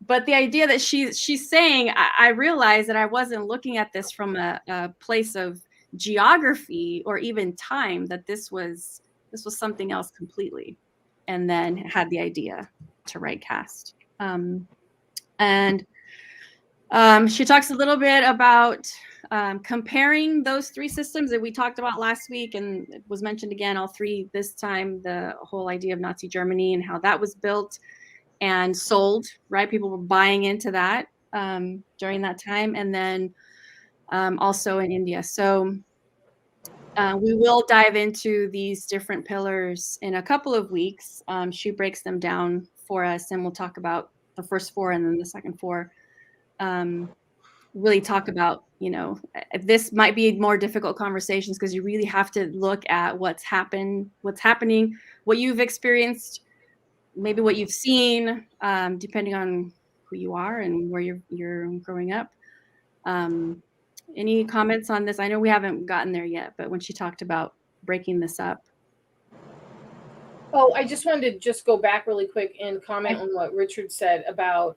but the idea that she's saying, I realized that I wasn't looking at this from a place of geography or even time, that this was something else completely, and then had the idea to write Caste. And she talks a little bit about comparing those three systems that we talked about last week, and it was mentioned again, all three this time, the whole idea of Nazi Germany and how that was built and sold, right? People were buying into that during that time, and then also in India. So we will dive into these different pillars in a couple of weeks. She breaks them down for us, and we'll talk about the first four and then the second four. Really talk about, this might be more difficult conversations because you really have to look at what's happening, what you've experienced, maybe what you've seen, depending on who you are and where you're growing up. Any comments on this? I know we haven't gotten there yet, but when she talked about breaking this up. Oh, I just wanted to go back really quick and comment on what Richard said about,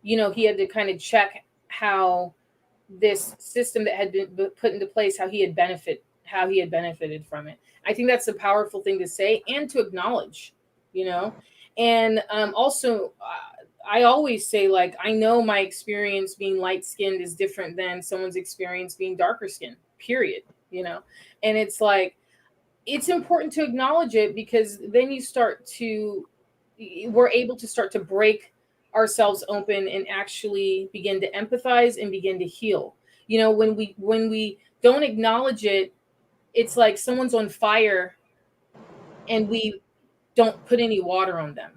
he had to kind of check how this system that had been put into place, how he had benefited from it. I think that's a powerful thing to say and to acknowledge. And also I always say, like, I know my experience being light-skinned is different than someone's experience being darker skinned, period. And it's like, it's important to acknowledge it, because then we're able to start to break ourselves open and actually begin to empathize and begin to heal. When we don't acknowledge it, it's like someone's on fire and we don't put any water on them.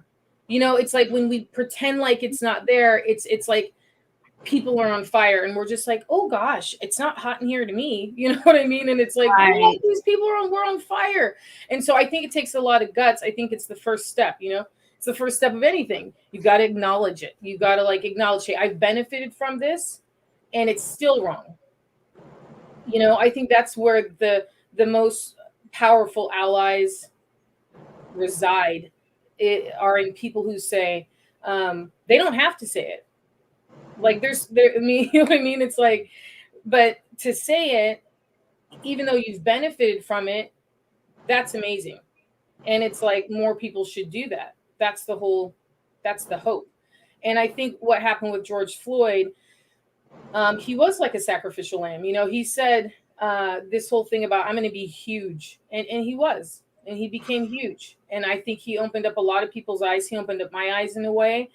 It's like when we pretend like it's not there, it's like people are on fire and we're just like, oh gosh, it's not hot in here to me. You know what I mean? And it's like, right. Oh, these people we're on fire. And so I think it takes a lot of guts. I think it's the first step, it's the first step of anything. You've got to acknowledge it. You've got to acknowledge, hey, I've benefited from this and it's still wrong. I think that's where the most powerful allies reside, are in people who say, they don't have to say it. Like you know what I mean? It's like, but to say it, even though you've benefited from it, that's amazing. And it's like, more people should do that. That's the hope. And I think what happened with George Floyd, he was like a sacrificial lamb. He said this whole thing about, I'm going to be huge. And he was. And he became huge. And I think he opened up a lot of people's eyes. He opened up my eyes in a way,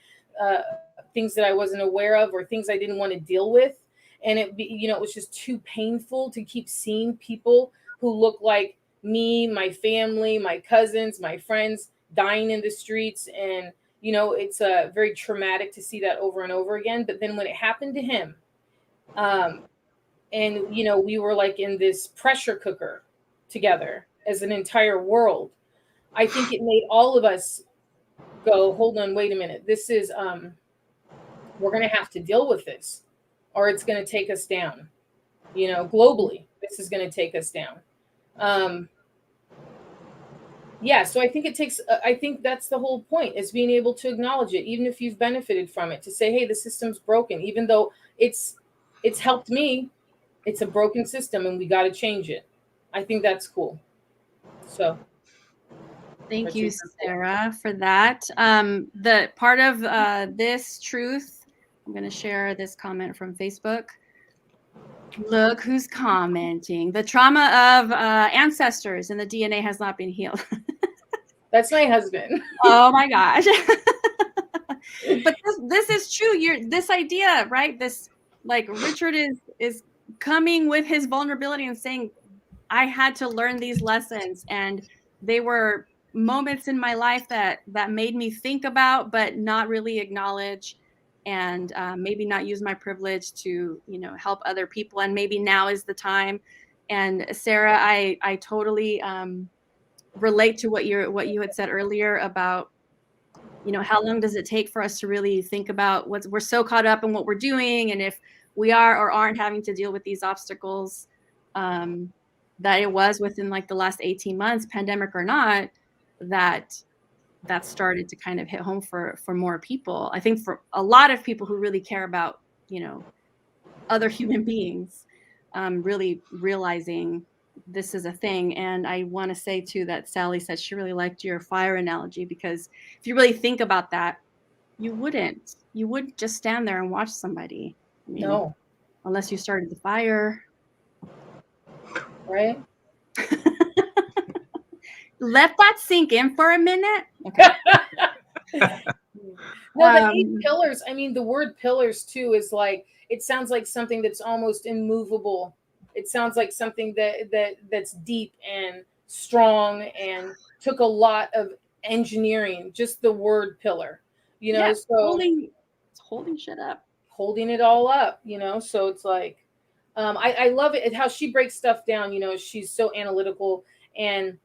things that I wasn't aware of, or things I didn't want to deal with. And it was just too painful to keep seeing people who look like me, my family, my cousins, my friends, dying in the streets, and it's very traumatic to see that over and over again. But then when it happened to him, and we were like in this pressure cooker together as an entire world, I think it made all of us go, hold on, wait a minute, this is we're going to have to deal with this, or it's going to take us down. Globally, this is going to take us down. So I think that's the whole point, is being able to acknowledge it, even if you've benefited from it, to say, hey, the system's broken, even though it's helped me. It's a broken system and we got to change it. I think that's cool. So thank you, Sarah, for that. The part of this truth, I'm going to share this comment from Facebook. Look who's commenting. The trauma of ancestors and the DNA has not been healed. That's my husband. Oh my gosh. But this is true. This idea, right? This, like, Richard is coming with his vulnerability and saying, I had to learn these lessons, and they were moments in my life that made me think about, but not really acknowledge, and maybe not use my privilege to, help other people. And maybe now is the time. And Sarah, I totally relate to what you had said earlier about, how long does it take for us to really think about we're so caught up in what we're doing, and if we are or aren't having to deal with these obstacles, that it was within like the last 18 months, pandemic or not, that started to kind of hit home for more people. I think for a lot of people who really care about, other human beings, really realizing this is a thing. And I want to say too that Sally said she really liked your fire analogy, because if you really think about that, you wouldn't just stand there and watch somebody. I mean, no, unless you started the fire, right? Let that sink in for a minute. Okay. No, the 8 pillars. I mean, the word pillars too is like, it sounds like something that's almost immovable. It sounds like something that's deep and strong and took a lot of engineering. Just the word pillar, Yeah, so holding shit up, holding it all up, So it's like, I love it how she breaks stuff down. She's so analytical, and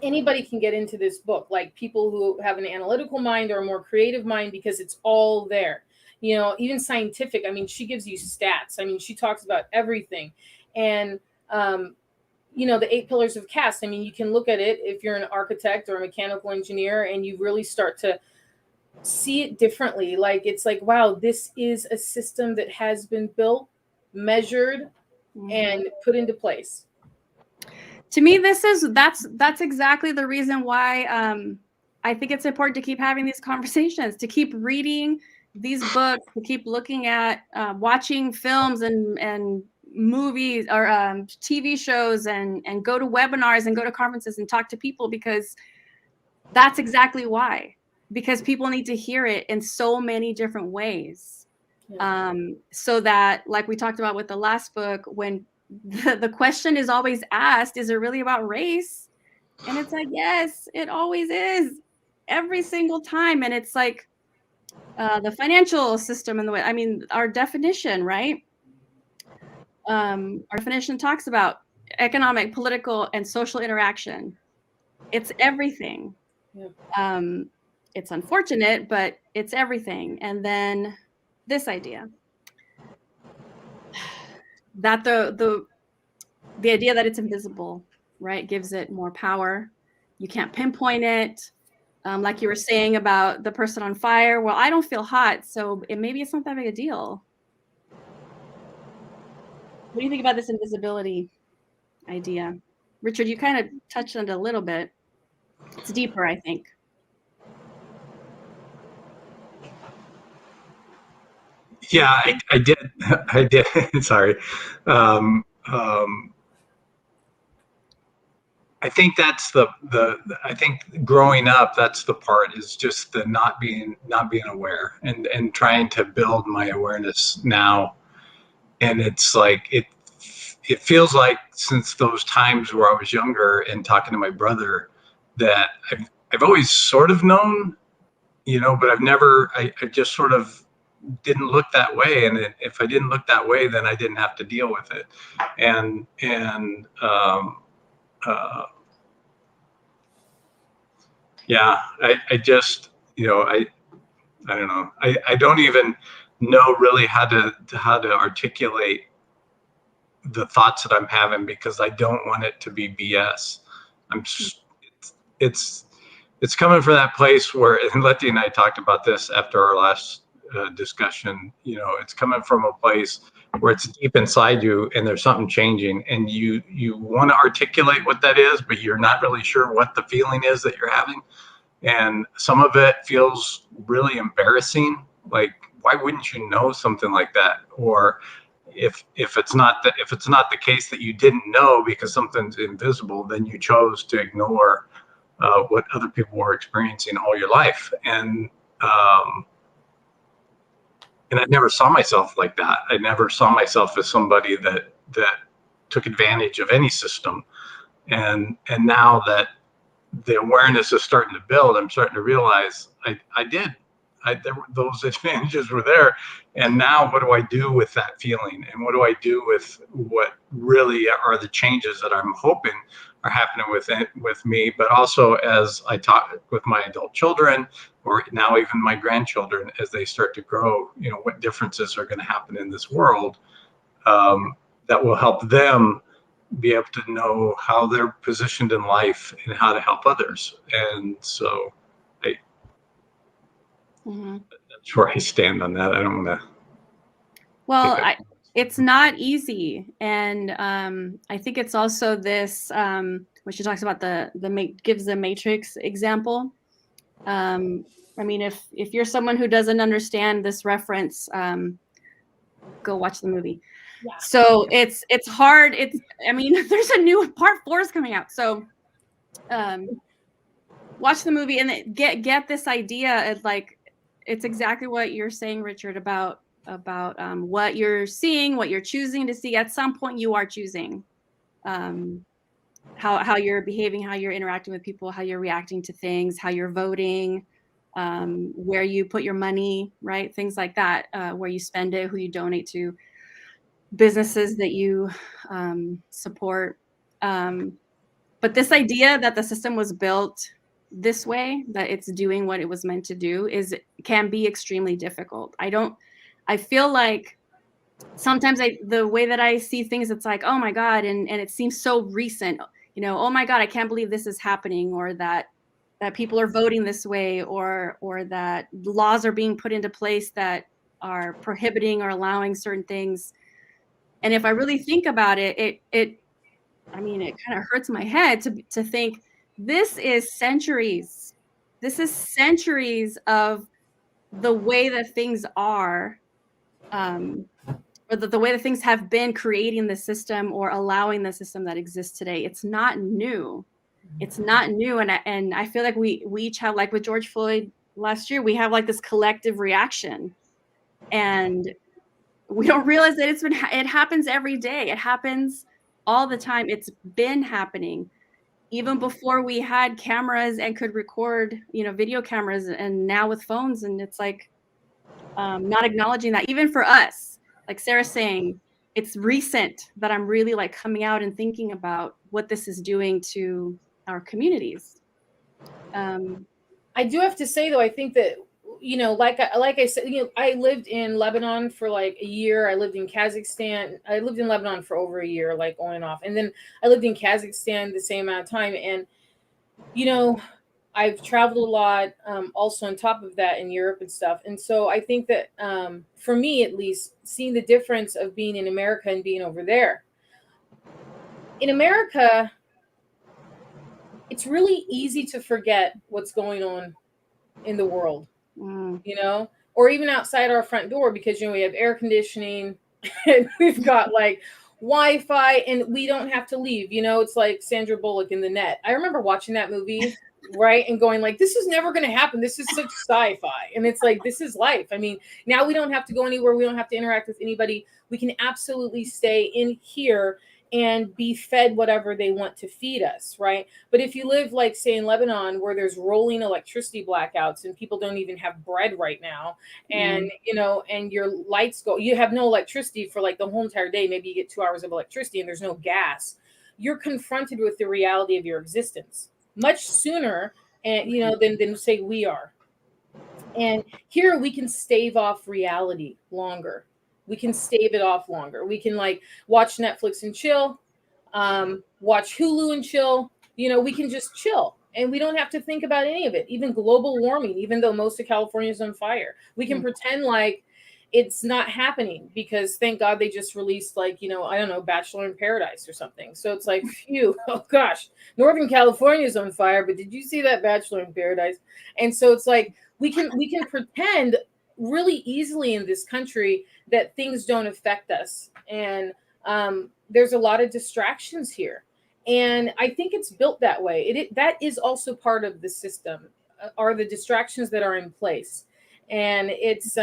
anybody can get into this book, like people who have an analytical mind or a more creative mind, because it's all there. Even scientific. I mean, she gives you stats. I mean, she talks about everything. And, the 8 pillars of Caste. I mean, you can look at it if you're an architect or a mechanical engineer, and you really start to see it differently. Like, it's like, wow, this is a system that has been built, measured, and put into place. To me, that's exactly the reason why I think it's important to keep having these conversations, to keep reading these books, to keep looking at watching films and movies or TV shows, and go to webinars and go to conferences and talk to people, because that's exactly why. Because people need to hear it in so many different ways. Yeah. So that, like we talked about with the last book, when the question is always asked, is it really about race? And it's like, yes, it always is, every single time. And it's like the financial system and the way, I mean, our definition, right? Our definition talks about economic, political, and social interaction. It's everything. Yeah. It's unfortunate, but it's everything. And then this idea that the idea that it's invisible, right, gives it more power. You can't pinpoint it. Like you were saying about the person on fire. Well, I don't feel hot, so maybe it's not that big a deal. What do you think about this invisibility idea? Richard, you kind of touched on it a little bit. It's deeper, I think. Yeah, I did. I did. Sorry. I think that's I think growing up, that's the part, is just the not being aware, and trying to build my awareness now. And it's like, it feels like since those times where I was younger and talking to my brother, that I've always sort of known, but I just sort of didn't look that way. And if I didn't look that way, then I didn't have to deal with it. And yeah, I just, I don't know. I don't even know really how to articulate the thoughts that I'm having, because I don't want it to be BS. It's coming from that place where, and Letty and I talked about this after our last discussion, it's coming from a place where it's deep inside you and there's something changing, and you want to articulate what that is, but you're not really sure what the feeling is that you're having. And some of it feels really embarrassing. Like, why wouldn't you know something like that? Or if it's not the case that you didn't know because something's invisible, then you chose to ignore what other people were experiencing all your life. And I never saw myself like that. I never saw myself as somebody that took advantage of any system. And now that the awareness is starting to build, I'm starting to realize I did. Those advantages were there. And now what do I do with that feeling? And what do I do with what really are the changes that I'm hoping are happening with me, but also as I talk with my adult children, or now even my grandchildren, as they start to grow, what differences are going to happen in this world that will help them be able to know how they're positioned in life and how to help others. And so that's where I stand on that. I don't want to. Well, it's not easy. And I think it's also this, when she talks about gives the Matrix example. I mean, if you're someone who doesn't understand this reference, go watch the movie. Yeah. So it's hard. There's a new part 4 is coming out. So watch the movie and get this idea of, like, it's exactly what you're saying, Richard, about what you're seeing, what you're choosing to see. At some point you are choosing how you're behaving, how you're interacting with people, how you're reacting to things, how you're voting, where you put your money, right? Things like that, where you spend it, who you donate to, businesses that you support. But this idea that the system was built this way, that it's doing what it was meant to do, can be extremely difficult. I feel like sometimes the way that I see things, it's like, oh my God, and it seems so recent, oh my God, I can't believe this is happening, or that people are voting this way, or that laws are being put into place that are prohibiting or allowing certain things. And if I really think about it, it kind of hurts my head to think this is centuries of the way that things are, or the way that things have been creating the system or allowing the system that exists today. It's not new. And I feel like we each have, like with George Floyd last year, we have like this collective reaction, and we don't realize that it happens every day. It happens all the time. It's been happening even before we had cameras and could record, video cameras, and now with phones. And it's like, not acknowledging that, even for us, like Sarah's saying, it's recent that I'm really like coming out and thinking about what this is doing to our communities. I do have to say, though, I think that, like I said, I lived in Lebanon for like a year. I lived in Kazakhstan. I lived in Lebanon for over a year, like on and off. And then I lived in Kazakhstan the same amount of time. And, I've traveled a lot, also on top of that, in Europe and stuff. And so I think that, for me, at least, seeing the difference of being in America and being over there. In America, it's really easy to forget what's going on in the world, or even outside our front door, because, we have air conditioning and we've got like Wi-Fi and we don't have to leave. It's like Sandra Bullock in The Net. I remember watching that movie, right, and going like, this is never going to happen. This is such sci-fi. And it's like, this is life. Now we don't have to go anywhere. We don't have to interact with anybody. We can absolutely stay in here and be fed whatever they want to feed us, right? But if you live, like, say, in Lebanon, where there's rolling electricity blackouts and people don't even have bread right now, and and your lights go, you have no electricity for like the whole entire day. Maybe you get 2 hours of electricity and there's no gas. You're confronted with the reality of your existence much sooner, and than say we are. And here we can stave off reality longer. We can stave it off longer. We can like watch Netflix and chill, watch Hulu and chill. We can just chill, and we don't have to think about any of it. Even global warming, even though most of California is on fire, we can pretend like it's not happening, because thank God they just released, like, I don't know, Bachelor in Paradise or something. So it's like, phew, oh gosh, Northern California is on fire, but did you see that Bachelor in Paradise? And so it's like, we can pretend really easily in this country that things don't affect us. And there's a lot of distractions here. And I think it's built that way. That is also part of the system, are the distractions that are in place. And it's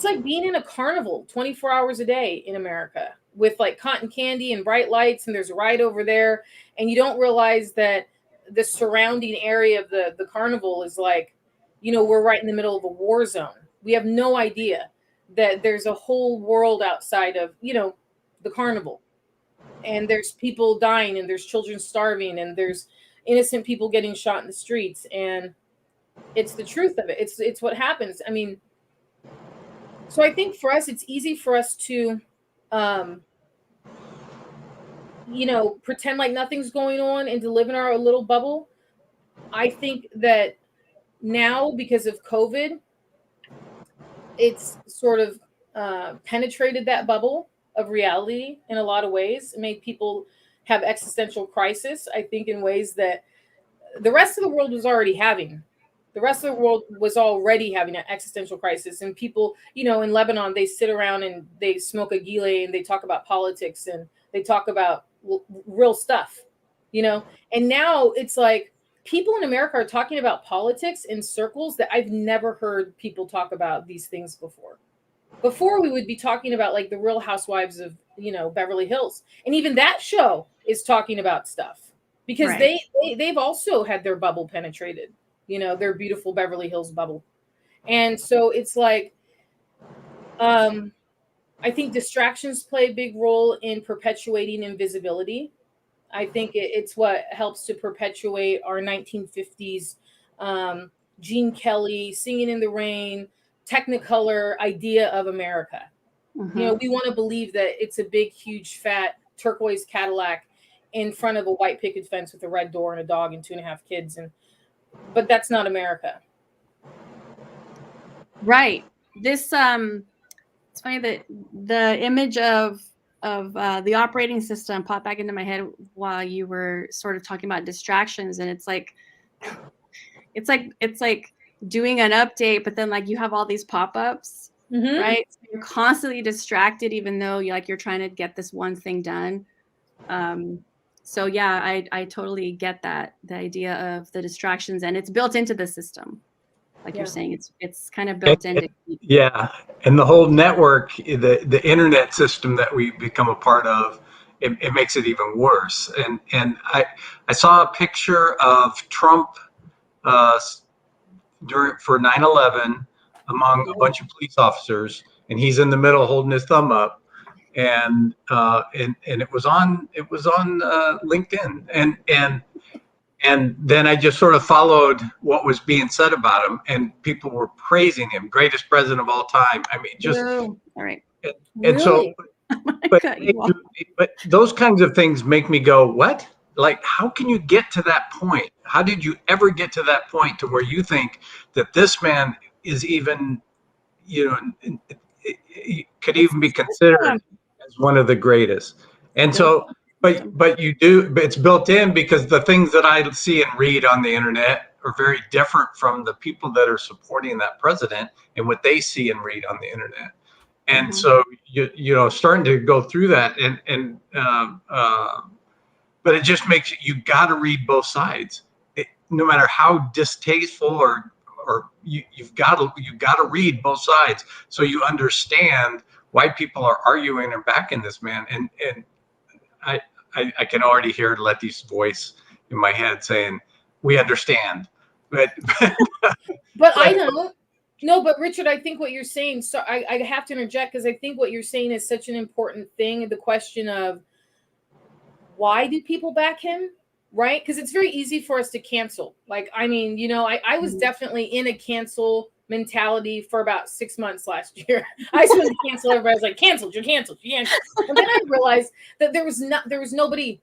like being in a carnival 24 hours a day in America, with like cotton candy and bright lights, and there's a ride over there, and you don't realize that the surrounding area of the carnival is like, we're right in the middle of a war zone. We have no idea that there's a whole world outside of, the carnival. And there's people dying, and there's children starving, and there's innocent people getting shot in the streets. And it's the truth of it. It's what happens. I mean, so I think for us, it's easy for us to, pretend like nothing's going on and to live in our little bubble. I think that now, because of COVID, it's sort of penetrated that bubble of reality in a lot of ways. It made people have existential crisis, I think, in ways that the rest of the world was already having. The rest of the world was already having an existential crisis. And people, in Lebanon, they sit around and they smoke a gile and they talk about politics and they talk about real stuff, And now it's like people in America are talking about politics in circles that I've never heard people talk about these things before. Before, we would be talking about like the Real Housewives of, Beverly Hills. And even that show is talking about stuff, because right. they've also had their bubble penetrated. Their beautiful Beverly Hills bubble. And so it's like, I think distractions play a big role in perpetuating invisibility. I think it's what helps to perpetuate our 1950s Gene Kelly, Singing in the Rain, Technicolor idea of America. Mm-hmm. We want to believe that it's a big, huge, fat turquoise Cadillac in front of a white picket fence with a red door and a dog and 2.5 kids. But that's not America. Right. This it's funny that the image of the operating system popped back into my head while you were sort of talking about distractions, and it's like doing an update, but then like you have all these pop-ups, right? So you're constantly distracted, even though you're trying to get this one thing done. So yeah, I totally get that, the idea of the distractions, and it's built into the system. Like you're saying, it's kind of built into. Yeah. And the whole network, the internet system that we become a part of, it makes it even worse. And I saw a picture of Trump for 9/11 among a bunch of police officers, and he's in the middle holding his thumb up. And it was on LinkedIn, and then I just sort of followed what was being said about him, and people were praising him, greatest president of all time. I mean, just all right. And Really? so, but those kinds of things make me go, what? Like, how can you get to that point? How did you ever get to that point to where you think that this man is even, could even be considered as one of the greatest? And so, but it's built in, because the things that I see and read on the internet are very different from the people that are supporting that president and what they see and read on the internet. And so starting to go through that, but it just makes you got to read both sides, no matter how distasteful or you've got to read both sides so you understand why people are arguing and backing this man. And I can already hear Letty's voice in my head saying, "We understand," but But I don't. No, but Richard, I think what you're saying, so I have to interject because I think what you're saying is such an important thing. The question of why do people back him, right? Because it's very easy for us to cancel. Like, I mean, I was definitely in a cancel mentality for about 6 months last year. I just wanted to cancel everybody. I was like, canceled, you're canceled, you're canceled. And then I realized that there was nobody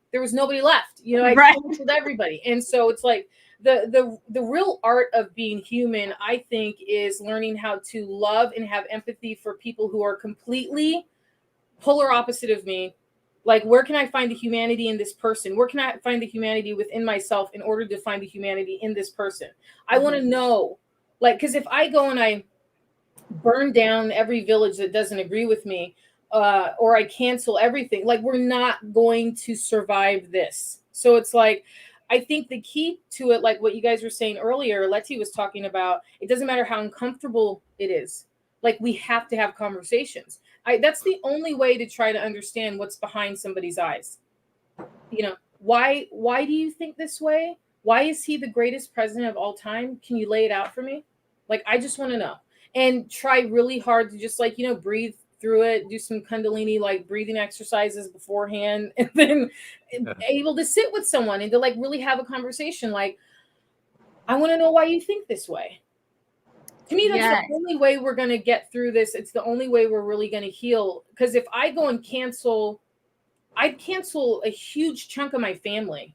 left. I Right. canceled everybody. And so it's like the real art of being human, I think, is learning how to love and have empathy for people who are completely polar opposite of me. Like, where can I find the humanity in this person? Where can I find the humanity within myself in order to find the humanity in this person? I want to know, like, because if I go and I burn down every village that doesn't agree with me, or I cancel everything, like, we're not going to survive this. So it's like, I think the key to it, like what you guys were saying earlier, Letty was talking about, it doesn't matter how uncomfortable it is. Like, we have to have conversations. That's the only way to try to understand what's behind somebody's eyes. Why do you think this way? Why is he the greatest president of all time? Can you lay it out for me? Like, I just want to know. And try really hard to just, like, breathe through it, do some Kundalini, like, breathing exercises beforehand, and then able to sit with someone and to, like, really have a conversation. Like, I want to know why you think this way. To me, that's the only way we're going to get through this. It's the only way we're really going to heal. Because if I go and cancel, I'd cancel a huge chunk of my family.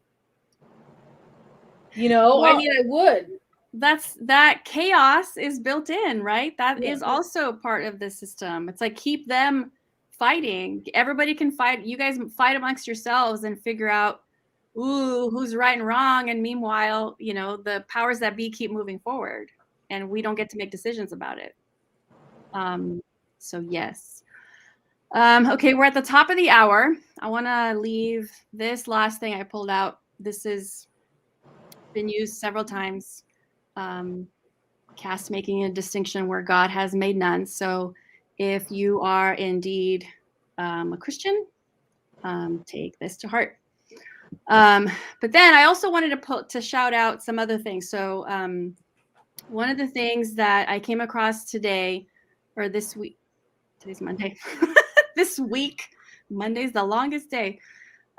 Well, I mean, I would. That chaos is built in, right? That is also part of the system. It's like, keep them fighting. Everybody can fight. You guys fight amongst yourselves and figure out, who's right and wrong. And meanwhile, the powers that be keep moving forward. And we don't get to make decisions about it. So yes. Okay, we're at the top of the hour. I want to leave this last thing I pulled out. This has been used several times. Caste making a distinction where God has made none. So if you are indeed a Christian, take this to heart. But then I also wanted to shout out some other things. So one of the things that I came across today, or this week, today's Monday, this week, Monday's the longest day.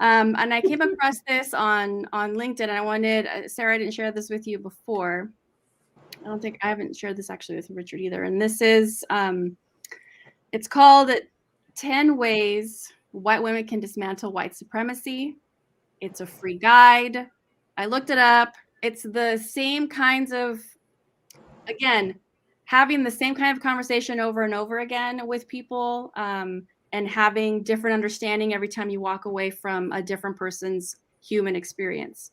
And I came across this on LinkedIn, and I wanted, Sarah, I didn't share this with you before. I haven't shared this actually with Richard either. And this is, it's called 10 Ways White Women Can Dismantle White Supremacy. It's a free guide. I looked it up. It's the same kinds of, again, having the same kind of conversation over and over again with people, and having different understanding every time you walk away from a different person's human experience.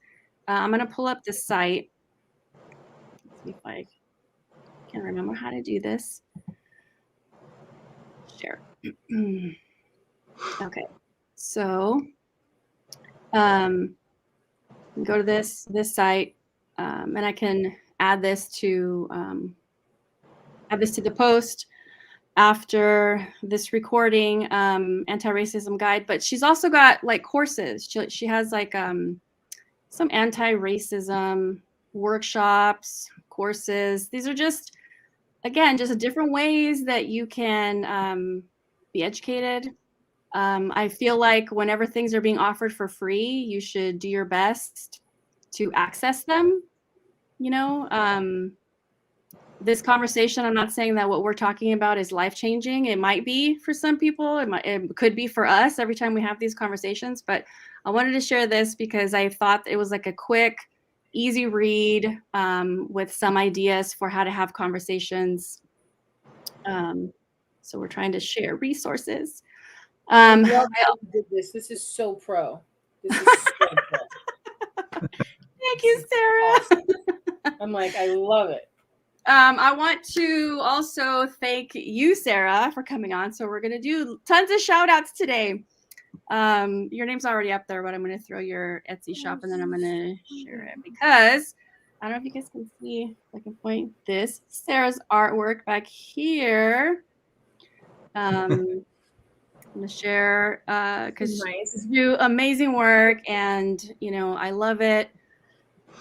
I'm going to pull up this site. Let's see if I can remember how to do this. Share. Okay. So go to this site, and I can add this to the post after this recording, anti-racism guide. But she's also got like courses. She has like some anti-racism workshops, courses. These are just, again, just different ways that you can be educated. I feel like whenever things are being offered for free, you should do your best to access them. This conversation, I'm not saying that what we're talking about is life-changing. It might be for some people. It could be for us every time we have these conversations. But I wanted to share this because I thought it was like a quick, easy read with some ideas for how to have conversations. So we're trying to share resources. I love how you did this. This is so pro. This is so pro. Thank you, Sarah. Awesome. I'm like, I love it. I want to also thank you, Sarah, for coming on. So we're going to do tons of shout outs today. Your name's already up there, but I'm going to throw your Etsy shop and then I'm going to share it because I don't know if you guys can see. I can point this. Sarah's artwork back here. I'm gonna share because Nice. you do amazing work, and I love it.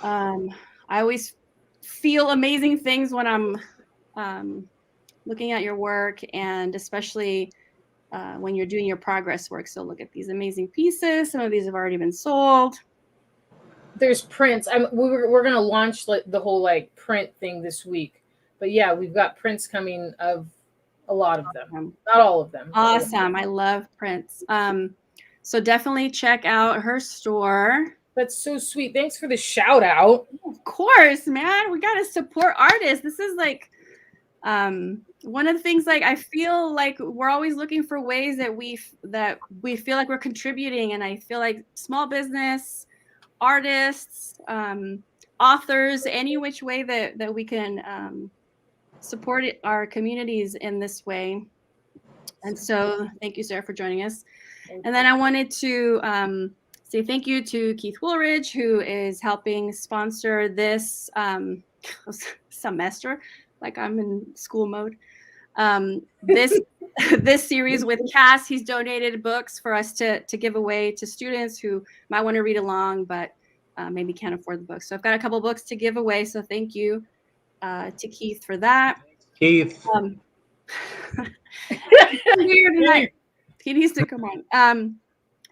I always feel amazing things when I'm looking at your work, and especially when you're doing your progress work. So look at these amazing pieces. Some of these have already been sold. There's prints. We're gonna launch the whole print thing this week, but yeah, we've got prints coming of a lot of them, not all of them. Awesome. I love prints. So definitely check out her store. That's so sweet. Thanks for the shout out. Of course, man. We gotta support artists. This is one of the things, I feel like we're always looking for ways that we feel like we're contributing, and I feel like small business, artists, authors, any which way that we can support our communities in this way. And so thank you, Sarah, for joining us. And then I wanted to say thank you to Keith Woolridge, who is helping sponsor this semester, like I'm in school mode. This series with Caste. He's donated books for us to give away to students who might want to read along, but maybe can't afford the books. So I've got a couple books to give away. So thank you to Keith for that. Keith. Weird tonight. He needs to come on.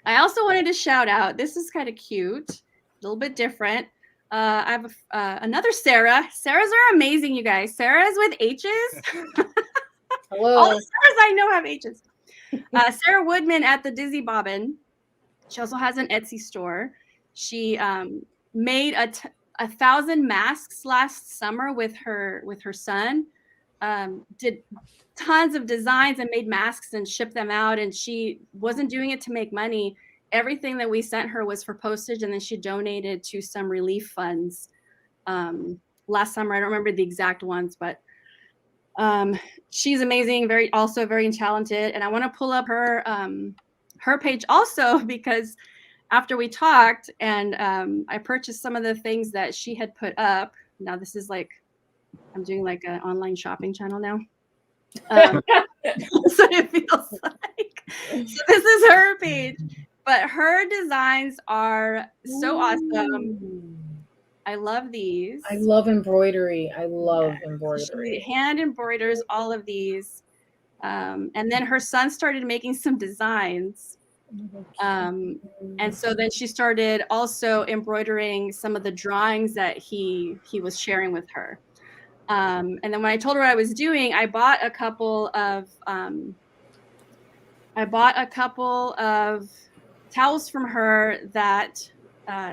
I also wanted to shout out. This is kind of cute, a little bit different. I have another Sarah. Sarahs are amazing, you guys. Sarah's with H's. Hello. All the Sarahs I know have H's. Sarah Woodman at the Dizzy Bobbin. She also has an Etsy store. She made 1,000 masks last summer with her son. Did tons of designs and made masks and shipped them out. And she wasn't doing it to make money. Everything that we sent her was for postage, and then she donated to some relief funds last summer. I don't remember the exact ones, but she's amazing, very talented. And I want to pull up her page also, because after we talked and I purchased some of the things that she had put up. Now this is I'm doing an online shopping channel now. So it feels like. So this is her page, but her designs are so awesome. I love these. I love embroidery. I love embroidery. She hand embroiders all of these. And then her son started making some designs. And so then she started also embroidering some of the drawings that he was sharing with her. And then when I told her what I was doing, I bought a couple of towels from her that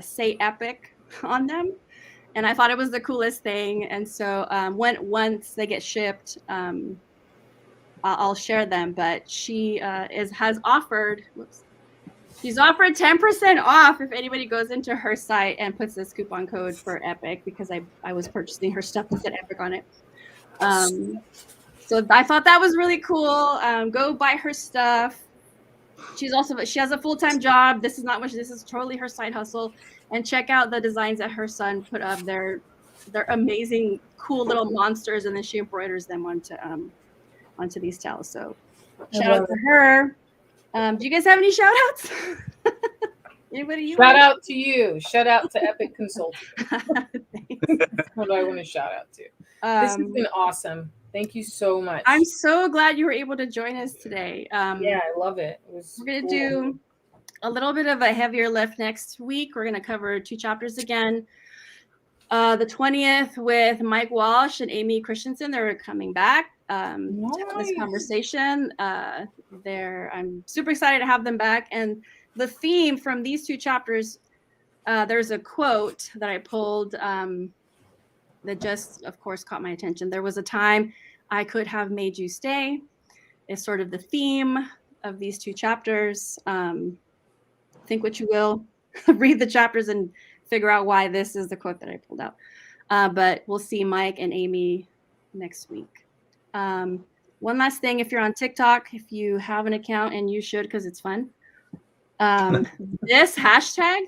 say Epic on them. And I thought it was the coolest thing. And so once they get shipped, I'll share them. But she has offered, she's offered 10% off if anybody goes into her site and puts this coupon code for Epic, because I was purchasing her stuff that said Epic on it. So I thought that was really cool. Go buy her stuff. She has a full-time job. This is totally her side hustle. And check out the designs that her son put up. They're amazing, cool little monsters, and then she embroiders them onto these towels. So shout out to her. Do you guys have any shout outs? Anybody? Shout out to you. Shout out to Epic Consulting. What do I want to shout out to? This has been awesome. Thank you so much. I'm so glad you were able to join us today. Yeah, I love it. We're going to do a little bit of a heavier lift next week. We're going to cover 2 chapters again. The 20th with Mike Walsh and Amy Christensen. They're coming back to have this conversation. I'm super excited to have them back. And the theme from these 2 chapters, there's a quote that I pulled that just, of course, caught my attention. There was a time I could have made you stay. Is sort of the theme of these 2 chapters. Think what you will. Read the chapters and figure out why this is the quote that I pulled out. But we'll see Mike and Amy next week. One last thing, if you're on TikTok, if you have an account, and you should because it's fun, this hashtag,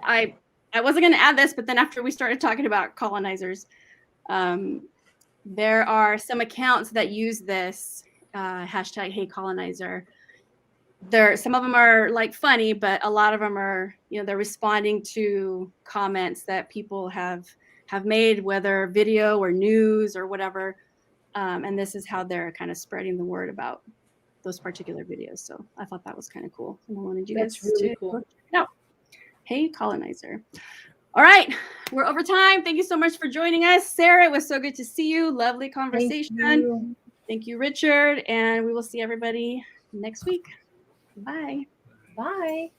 I wasn't going to add this, but then after we started talking about colonizers, there are some accounts that use this hashtag, Hey Colonizer. some of them are like funny, but a lot of them are, they're responding to comments that people have made, whether video or news or whatever. And this is how they're kind of spreading the word about those particular videos. So I thought that was kind of cool. And I wanted you guys to cool. check it out. Hey, colonizer. All right, we're over time. Thank you so much for joining us. Sarah, it was so good to see you. Lovely conversation. Thank you, Richard. And we will see everybody next week. Bye. Bye.